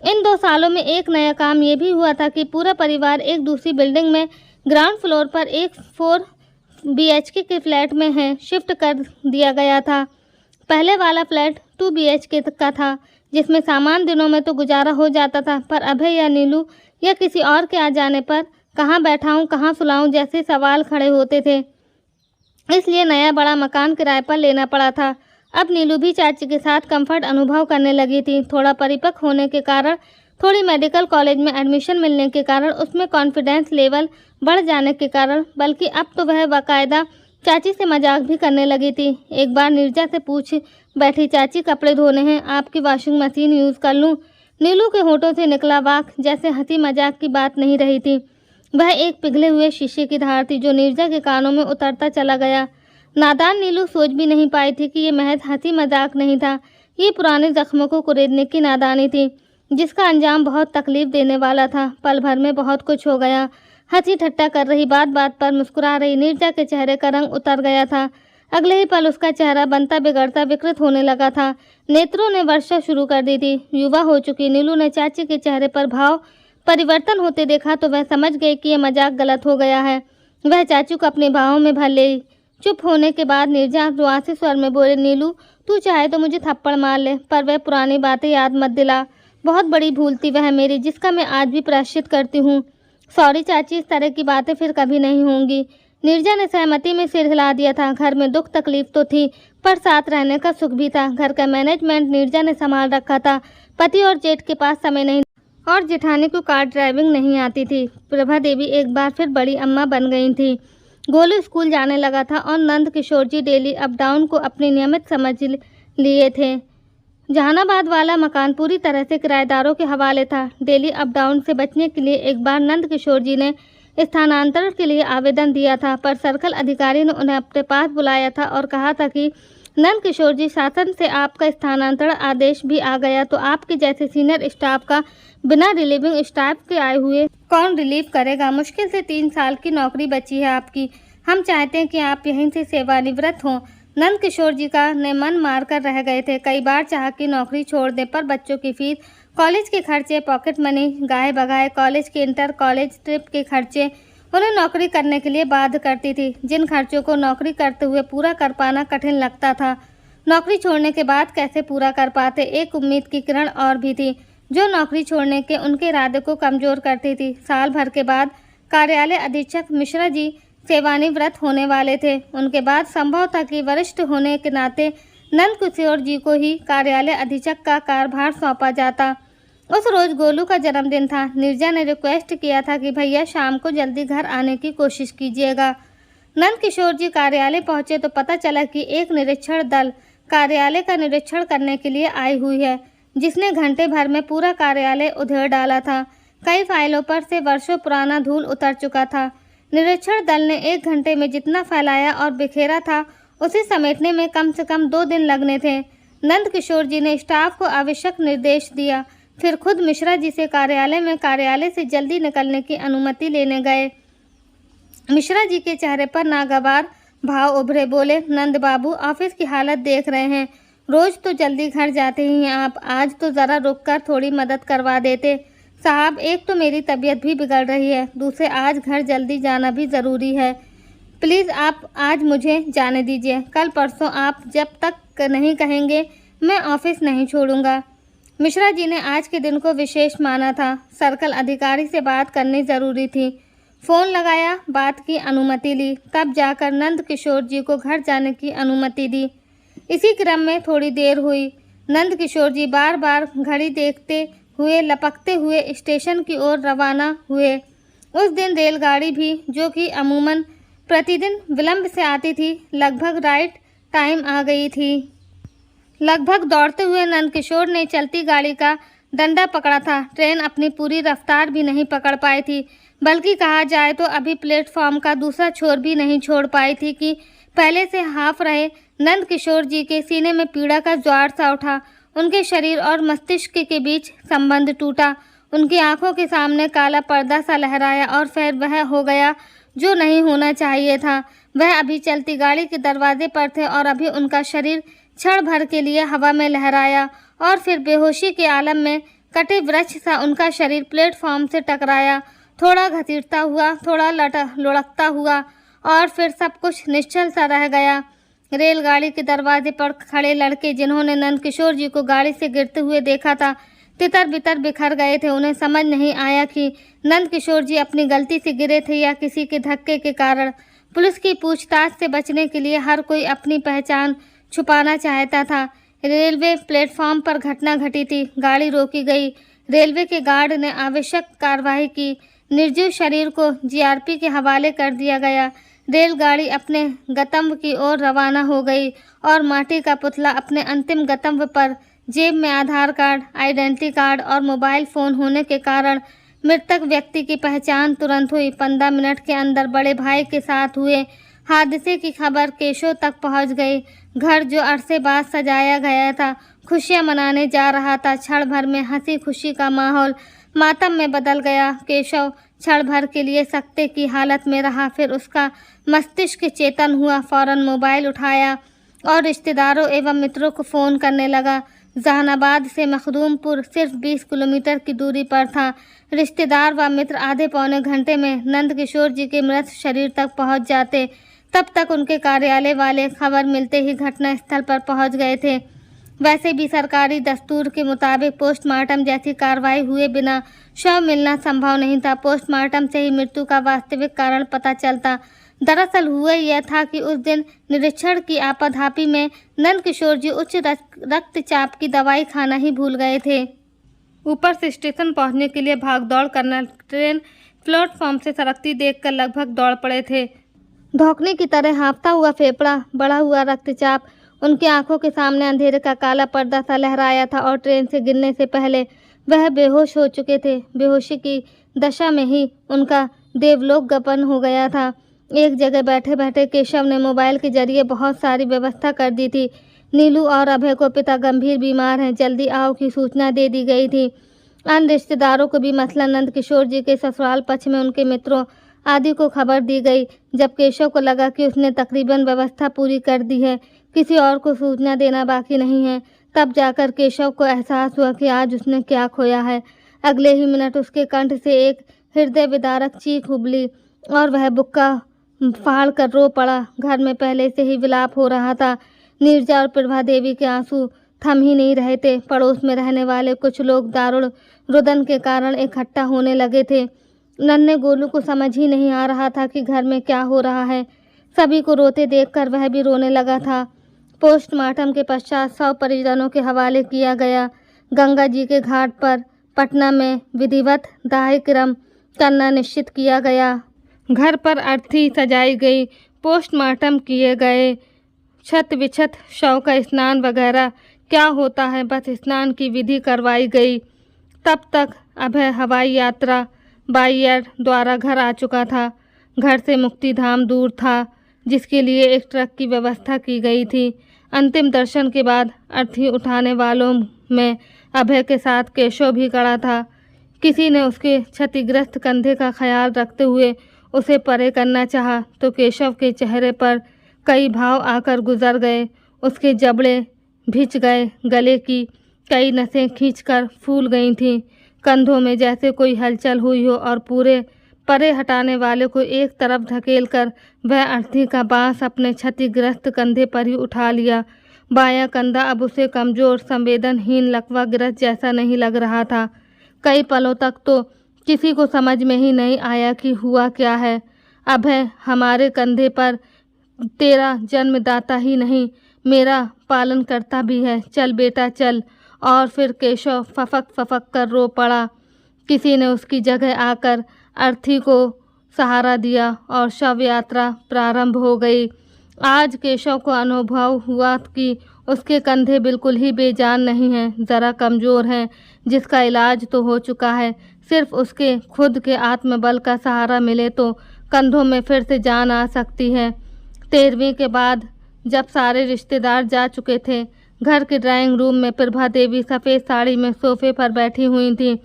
इन 2 सालों में एक नया काम ये भी हुआ था कि पूरा परिवार एक दूसरी बिल्डिंग में ग्राउंड फ्लोर पर एक 4 BHK के फ्लैट में है शिफ्ट कर दिया गया था। पहले वाला फ्लैट 2 BHK का था, जिसमें सामान दिनों में तो गुजारा हो जाता था, पर अभय या नीलू या किसी और के आ जाने पर कहाँ बैठाऊँ, कहाँ सुलाऊँ जैसे सवाल खड़े होते थे। इसलिए नया बड़ा मकान किराए पर लेना पड़ा था। अब नीलू भी चाची के साथ कंफर्ट अनुभव करने लगी थी। थोड़ा परिपक्व होने के कारण, थोड़ी मेडिकल कॉलेज में एडमिशन मिलने के कारण, उसमें कॉन्फिडेंस लेवल बढ़ जाने के कारण, बल्कि अब तो वह बाकायदा चाची से मजाक भी करने लगी थी। एक बार नीरजा से पूछ बैठी, चाची कपड़े धोने हैं, आपकी वॉशिंग मशीन यूज़ कर लूँ? नीलू के होठों से निकला वाक जैसे हंसी मजाक की बात नहीं रही थी। वह एक पिघले हुए शीशे की धार थी जो नीरजा के कानों में उतरता चला गया। नादान नीलू सोच भी नहीं पाई थी कि ये महज हंसी मजाक नहीं था, ये पुराने जख्मों को कुरेदने की नादानी थी, जिसका अंजाम बहुत तकलीफ देने वाला था। पल भर में बहुत कुछ हो गया। हंसी ठट्टा कर रही, बात बात पर मुस्कुरा रही नीरजा के चेहरे का रंग उतर गया था। अगले ही पल उसका चेहरा बनता बिगड़ता विकृत होने लगा था। नेत्रों ने वर्षा शुरू कर दी थी। युवा हो चुकी नीलू ने चाची के चेहरे पर भाव परिवर्तन होते देखा तो वह समझ गई कि यह मजाक गलत हो गया है। वह चाचू को अपने भावों में भर ले। चुप होने के बाद नीरजा रुआसी स्वर में बोले, नीलू तू चाहे तो मुझे थप्पड़ मार ले, पर वह पुरानी बातें याद मत दिला। बहुत बड़ी भूल थी वह मेरी, जिसका मैं आज भी प्रायश्चित करती हूँ। सॉरी चाची, इस तरह की बातें फिर कभी नहीं होंगी। नीरजा ने सहमति में सिर हिला दिया था। घर में दुख तकलीफ तो थी, पर साथ रहने का सुख भी था। घर का मैनेजमेंट नीरजा ने संभाल रखा था। पति और जेठ के पास समय नहीं और जेठानी को कार ड्राइविंग नहीं आती थी। प्रभा देवी एक बार फिर बड़ी अम्मा बन गई थी। गोलू स्कूल जाने लगा था और नंद किशोर जी डेली अप डाउन को अपनी नियमित समझ लिए थे। जहानाबाद वाला मकान पूरी तरह से किराएदारों के हवाले था। डेली अप डाउन से बचने के लिए एक बार नंद किशोर जी ने स्थानांतरण के लिए आवेदन दिया था, पर सर्कल अधिकारी ने उन्हें अपने पास बुलाया था और कहा था कि नंद किशोर जी, शासन से आपका स्थानांतरण आदेश भी आ गया तो आपके जैसे सीनियर स्टाफ का बिना रिलीविंग स्टाफ के आए हुए कौन रिलीव करेगा। मुश्किल से 3 साल की नौकरी बची है आपकी। हम चाहते हैं कि आप यहीं से सेवानिवृत्त हों। नंद किशोर जी का ने मन मार कर रह गए थे। कई बार चाह कि नौकरी छोड़ दे, पर बच्चों की फीस, कॉलेज के खर्चे, पॉकेट मनी, गाय बगाए, कॉलेज के इंटर कॉलेज ट्रिप के खर्चे उन्हें नौकरी करने के लिए बाध्य करती थी, जिन खर्चों को नौकरी करते हुए पूरा कर पाना कठिन लगता था। नौकरी छोड़ने के बाद कैसे पूरा कर पाते, एक उम्मीद की किरण और भी थी, जो नौकरी छोड़ने के उनके इरादे को कमज़ोर करती थी। साल भर के बाद कार्यालय अधीक्षक मिश्रा जी सेवानिवृत्त होने वाले थे। उनके बाद संभव था कि वरिष्ठ होने के नाते नंद किशोर जी को ही कार्यालय अधीक्षक का कार्यभार सौंपा जाता। उस रोज़ गोलू का जन्मदिन था। नीरजा ने रिक्वेस्ट किया था कि भैया शाम को जल्दी घर आने की कोशिश कीजिएगा। नंद किशोर जी कार्यालय पहुंचे तो पता चला कि एक निरीक्षण दल कार्यालय का निरीक्षण करने के लिए आई हुई है, जिसने घंटे भर में पूरा कार्यालय उधेड़ डाला था। कई फाइलों पर से वर्षों पुराना धूल उतर चुका था। निरीक्षण दल ने 1 घंटे में जितना फैलाया और बिखेरा था, उसे समेटने में कम से कम 2 दिन लगने थे। नंद किशोर जी ने स्टाफ को आवश्यक निर्देश दिया, फिर खुद मिश्रा जी से कार्यालय से जल्दी निकलने की अनुमति लेने गए। मिश्रा जी के चेहरे पर नागवार भाव उभरे। बोले, नंद बाबू, ऑफिस की हालत देख रहे हैं। रोज तो जल्दी घर जाते ही हैं आप, आज तो ज़रा रुक कर थोड़ी मदद करवा देते। साहब, एक तो मेरी तबीयत भी बिगड़ रही है, दूसरे आज घर जल्दी जाना भी ज़रूरी है। प्लीज़ आप आज मुझे जाने दीजिए। कल परसों आप जब तक नहीं कहेंगे मैं ऑफिस नहीं छोड़ूंगा। मिश्रा जी ने आज के दिन को विशेष माना था। सर्कल अधिकारी से बात करनी ज़रूरी थी। फ़ोन लगाया, बात की अनुमति ली, तब जाकर नंद किशोर जी को घर जाने की अनुमति दी। इसी क्रम में थोड़ी देर हुई। नंद किशोर जी बार बार घड़ी देखते हुए लपकते हुए स्टेशन की ओर रवाना हुए। उस दिन रेलगाड़ी भी, जो कि अमूमन प्रतिदिन विलंब से आती थी, लगभग राइट टाइम आ गई थी। लगभग दौड़ते हुए नंदकिशोर ने चलती गाड़ी का डंडा पकड़ा था। ट्रेन अपनी पूरी रफ्तार भी नहीं पकड़ पाई थी, बल्कि कहा जाए तो अभी प्लेटफॉर्म का दूसरा छोर भी नहीं छोड़ पाई थी कि पहले से हाफ रहे नंदकिशोर जी के सीने में पीड़ा का ज्वार सा उठा। उनके शरीर और मस्तिष्क के बीच संबंध टूटा। उनकी आंखों के सामने काला पर्दा सा लहराया और फिर वह हो गया जो नहीं होना चाहिए था। वह अभी चलती गाड़ी के दरवाजे पर थे और अभी उनका शरीर क्षण भर के लिए हवा में लहराया और फिर बेहोशी के आलम में कटे वृक्ष सा उनका शरीर प्लेटफॉर्म से टकराया, थोड़ा घसीटता हुआ, थोड़ा लुढ़कता हुआ, और फिर सब कुछ निश्चल सा रह गया। रेलगाड़ी के दरवाजे पर खड़े लड़के, जिन्होंने नंदकिशोर जी को गाड़ी से गिरते हुए देखा था, तितर बितर बिखर गए थे। उन्हें समझ नहीं आया कि नंदकिशोर जी अपनी गलती से गिरे थे या किसी के धक्के के कारण। पुलिस की पूछताछ से बचने के लिए हर कोई अपनी पहचान छुपाना चाहता था। रेलवे प्लेटफॉर्म पर घटना घटी थी। गाड़ी रोकी गई। रेलवे के गार्ड ने आवश्यक कार्रवाई की। निर्जीव शरीर को जीआरपी के हवाले कर दिया गया। रेलगाड़ी अपने गंतव्य की ओर रवाना हो गई और माटी का पुतला अपने अंतिम गंतव्य पर। जेब में आधार कार्ड, आइडेंटिटी कार्ड और मोबाइल फ़ोन होने के कारण मृतक व्यक्ति की पहचान तुरंत हुई। 15 मिनट के अंदर बड़े भाई के साथ हुए हादसे की खबर केशव तक पहुंच गई। घर जो अरसे बाद सजाया गया था, खुशियां मनाने जा रहा था, क्षण भर में हंसी खुशी का माहौल मातम में बदल गया। केशव क्षण भर के लिए सकते की हालत में रहा, फिर उसका मस्तिष्क चेतन हुआ। फौरन मोबाइल उठाया और रिश्तेदारों एवं मित्रों को फ़ोन करने लगा। जहानाबाद से मखदूमपुर सिर्फ 20 किलोमीटर की दूरी पर था। रिश्तेदार व मित्र आधे पौने घंटे में नंदकिशोर जी के मृत शरीर तक पहुंच जाते। तब तक उनके कार्यालय वाले खबर मिलते ही घटना स्थल पर पहुंच गए थे। वैसे भी सरकारी दस्तूर के मुताबिक पोस्टमार्टम जैसी कार्रवाई हुए बिना शव मिलना संभव नहीं था। पोस्टमार्टम से ही मृत्यु का वास्तविक कारण पता चलता। दरअसल हुआ यह था कि उस दिन निरीक्षण की आपाधापी में नंद किशोर जी उच्च रक्तचाप की दवाई खाना ही भूल गए थे। ऊपर से स्टेशन पहुंचने के लिए भागदौड़ करना, ट्रेन प्लेटफॉर्म से सरकती देखकर लगभग दौड़ पड़े थे। धौंकने की तरह हाँफता हुआ फेफड़ा, बढ़ा हुआ रक्तचाप, उनकी आंखों के सामने अंधेरे का काला पर्दा सा लहराया था और ट्रेन से गिरने से पहले वह बेहोश हो चुके थे। बेहोशी की दशा में ही उनका देवलोक गपन हो गया था। एक जगह बैठे बैठे केशव ने मोबाइल के जरिए बहुत सारी व्यवस्था कर दी थी। नीलू और अभय को पिता गंभीर बीमार हैं, जल्दी आओ की सूचना दे दी गई थी। अन्य रिश्तेदारों को भी, मसलन नंद किशोर जी के ससुराल पक्ष में उनके मित्रों आदि को खबर दी गई। जब केशव को लगा कि उसने तकरीबन व्यवस्था पूरी कर दी है, किसी और को सूचना देना बाकी नहीं है, तब जाकर केशव को एहसास हुआ कि आज उसने क्या खोया है। अगले ही मिनट उसके कंठ से एक हृदय विदारक चीख उबली और वह बुक्का फाड़ कर रो पड़ा। घर में पहले से ही विलाप हो रहा था। नीरजा और प्रभा देवी के आंसू थम ही नहीं रहे थे। पड़ोस में रहने वाले कुछ लोग दारुण रुदन के कारण इकट्ठा होने लगे थे। नन्हे गोलू को समझ ही नहीं आ रहा था कि घर में क्या हो रहा है। सभी को रोते देखकर वह भी रोने लगा था। पोस्टमार्टम के पश्चात शव परिजनों के हवाले किया गया। गंगा जी के घाट पर पटना में विधिवत दाह क्रम करना निश्चित किया गया। घर पर अर्थी सजाई गई, पोस्टमार्टम किए गए, छत विछत शव का स्नान वगैरह क्या होता है, बस स्नान की विधि करवाई गई। तब तक अभय हवाई यात्रा बाई एयर द्वारा घर आ चुका था। घर से मुक्तिधाम दूर था, जिसके लिए एक ट्रक की व्यवस्था की गई थी। अंतिम दर्शन के बाद अर्थी उठाने वालों में अभय के साथ केशव भी खड़ा था। किसी ने उसके क्षतिग्रस्त कंधे का ख्याल रखते हुए उसे परे करना चाहा तो केशव के चेहरे पर कई भाव आकर गुजर गए। उसके जबड़े भिंच गए, गले की कई नसें खींचकर फूल गई थीं, कंधों में जैसे कोई हलचल हुई हो और पूरे परे हटाने वाले को एक तरफ धकेलकर वह अर्थी का बांस अपने क्षतिग्रस्त कंधे पर ही उठा लिया। बायां कंधा अब उसे कमजोर, संवेदनहीन, लकवाग्रस्त जैसा नहीं लग रहा था। कई पलों तक तो किसी को समझ में ही नहीं आया कि हुआ क्या है। अभय, हमारे कंधे पर तेरा जन्मदाता ही नहीं, मेरा पालनकर्ता भी है, चल बेटा चल। और फिर केशव फफक फफक कर रो पड़ा। किसी ने उसकी जगह आकर अर्थी को सहारा दिया और शव यात्रा प्रारंभ हो गई। आज केशव को अनुभव हुआ कि उसके कंधे बिल्कुल ही बेजान नहीं हैं, ज़रा कमज़ोर हैं, जिसका इलाज तो हो चुका है। सिर्फ उसके खुद के आत्मबल का सहारा मिले तो कंधों में फिर से जान आ सकती है। 13वीं के बाद जब सारे रिश्तेदार जा चुके थे, घर के ड्राइंग रूम में प्रभा देवी सफ़ेद साड़ी में सोफे पर बैठी हुई थी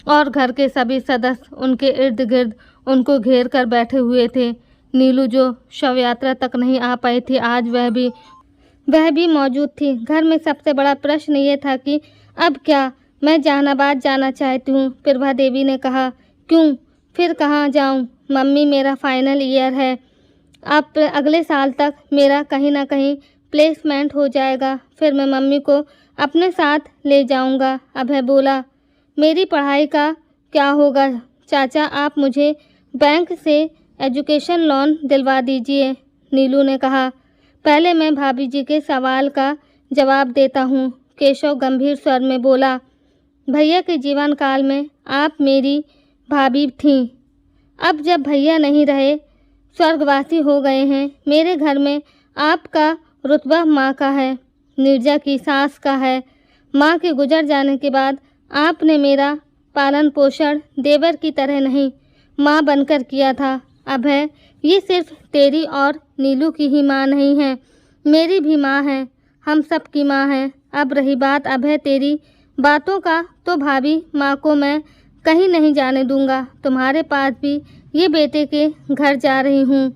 और घर के सभी सदस्य उनके इर्द गिर्द उनको घेर कर बैठे हुए थे। नीलू, जो शव यात्रा तक नहीं आ पाई थी, आज वह भी मौजूद थी। घर में सबसे बड़ा प्रश्न ये था कि अब क्या? मैं जहानाबाद जाना चाहती हूँ, प्रभा देवी ने कहा। क्यों? फिर कहाँ जाऊँ मम्मी, मेरा फाइनल ईयर है। अब अगले साल तक मेरा कहीं ना कहीं प्लेसमेंट हो जाएगा, फिर मैं मम्मी को अपने साथ ले जाऊंगा। अभय बोला, मेरी पढ़ाई का क्या होगा चाचा, आप मुझे बैंक से एजुकेशन लोन दिलवा दीजिए। नीलू ने कहा, पहले मैं भाभी जी के सवाल का जवाब देता हूँ। केशव गंभीर स्वर में बोला, भैया के जीवन काल में आप मेरी भाभी थीं। अब जब भैया नहीं रहे, स्वर्गवासी हो गए हैं, मेरे घर में आपका रुतबा माँ का है, नीरजा की सास का है। माँ के गुजर जाने के बाद आपने मेरा पालन पोषण देवर की तरह नहीं, माँ बनकर किया था। अभय, ये सिर्फ तेरी और नीलू की ही माँ नहीं है, मेरी भी माँ है, हम सब की माँ है। अब रही बात अभय तेरी बातों का, तो भाभी माँ को मैं कहीं नहीं जाने दूंगा। तुम्हारे पास भी ये बेटे के घर जा रही हूँ,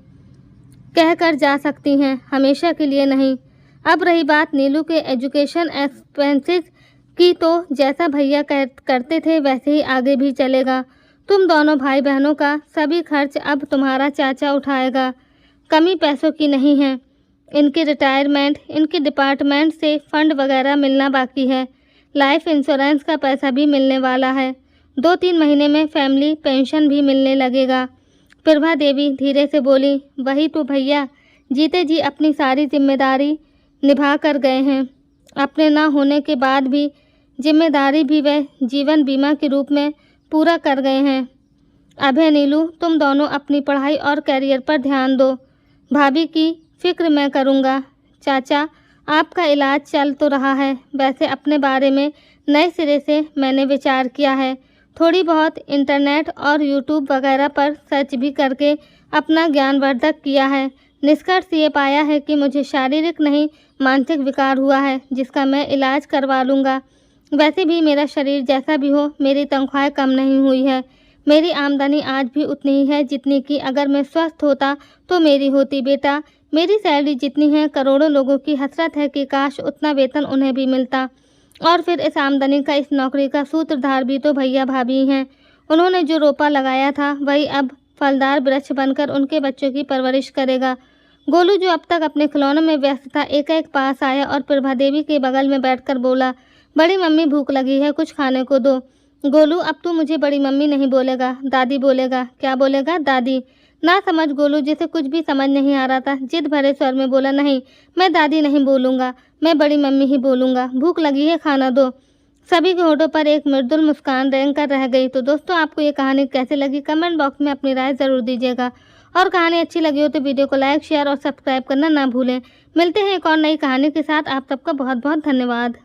कहकर जा सकती हैं, हमेशा के लिए नहीं। अब रही बात नीलू के एजुकेशन एक्सपेंसेस की, तो जैसा भैया करते थे वैसे ही आगे भी चलेगा। तुम दोनों भाई बहनों का सभी खर्च अब तुम्हारा चाचा उठाएगा, कमी पैसों की नहीं है। इनके रिटायरमेंट, इनके डिपार्टमेंट से फंड वगैरह मिलना बाकी है, लाइफ इंश्योरेंस का पैसा भी मिलने वाला है, 2-3 महीने में फैमिली पेंशन भी मिलने लगेगा। प्रभा देवी धीरे से बोली, वही तो भैया, जीते जी अपनी सारी जिम्मेदारी निभा कर गए हैं। अपने ना होने के बाद भी जिम्मेदारी भी वह जीवन बीमा के रूप में पूरा कर गए हैं। अभय नीलू, तुम दोनों अपनी पढ़ाई और करियर पर ध्यान दो। भाभी की फिक्र मैं करूँगा। चाचा, आपका इलाज चल तो रहा है, वैसे अपने बारे में नए सिरे से मैंने विचार किया है। थोड़ी बहुत इंटरनेट और यूट्यूब वगैरह पर सर्च भी करके अपना ज्ञानवर्धक किया है। निष्कर्ष ये पाया है कि मुझे शारीरिक नहीं मानसिक विकार हुआ है, जिसका मैं इलाज करवा लूँगा। वैसे भी मेरा शरीर जैसा भी हो, मेरी तनख्वाह कम नहीं हुई है। मेरी आमदनी आज भी उतनी ही है जितनी कि अगर मैं स्वस्थ होता तो मेरी होती। बेटा, मेरी सैलरी जितनी है, करोड़ों लोगों की हसरत है कि काश उतना वेतन उन्हें भी मिलता। और फिर इस आमदनी का, इस नौकरी का सूत्रधार भी तो भैया भाभी हैं। उन्होंने जो रोपा लगाया था वही अब फलदार वृक्ष बनकर उनके बच्चों की परवरिश करेगा। गोलू, जो अब तक अपने खिलौनों में व्यस्त था, एकाएक पास आया और प्रभा देवी के बगल में बैठकर बोला, बड़ी मम्मी, भूख लगी है, कुछ खाने को दो। गोलू, अब तू मुझे बड़ी मम्मी नहीं बोलेगा, दादी बोलेगा। क्या बोलेगा? दादी। ना समझ गोलू जिसे कुछ भी समझ नहीं आ रहा था, जिद भरे स्वर में बोला, नहीं, मैं दादी नहीं बोलूँगा, मैं बड़ी मम्मी ही बोलूँगा। भूख लगी है, खाना दो। सभी के होठों पर एक मृदुल मुस्कान रेंग कर रह गई। तो दोस्तों, आपको ये कहानी कैसे लगी? कमेंट बॉक्स में अपनी राय ज़रूर दीजिएगा। और कहानी अच्छी लगी हो तो वीडियो को लाइक, शेयर और सब्सक्राइब करना ना भूलें। मिलते हैं एक और नई कहानी के साथ। आप सबका बहुत बहुत धन्यवाद।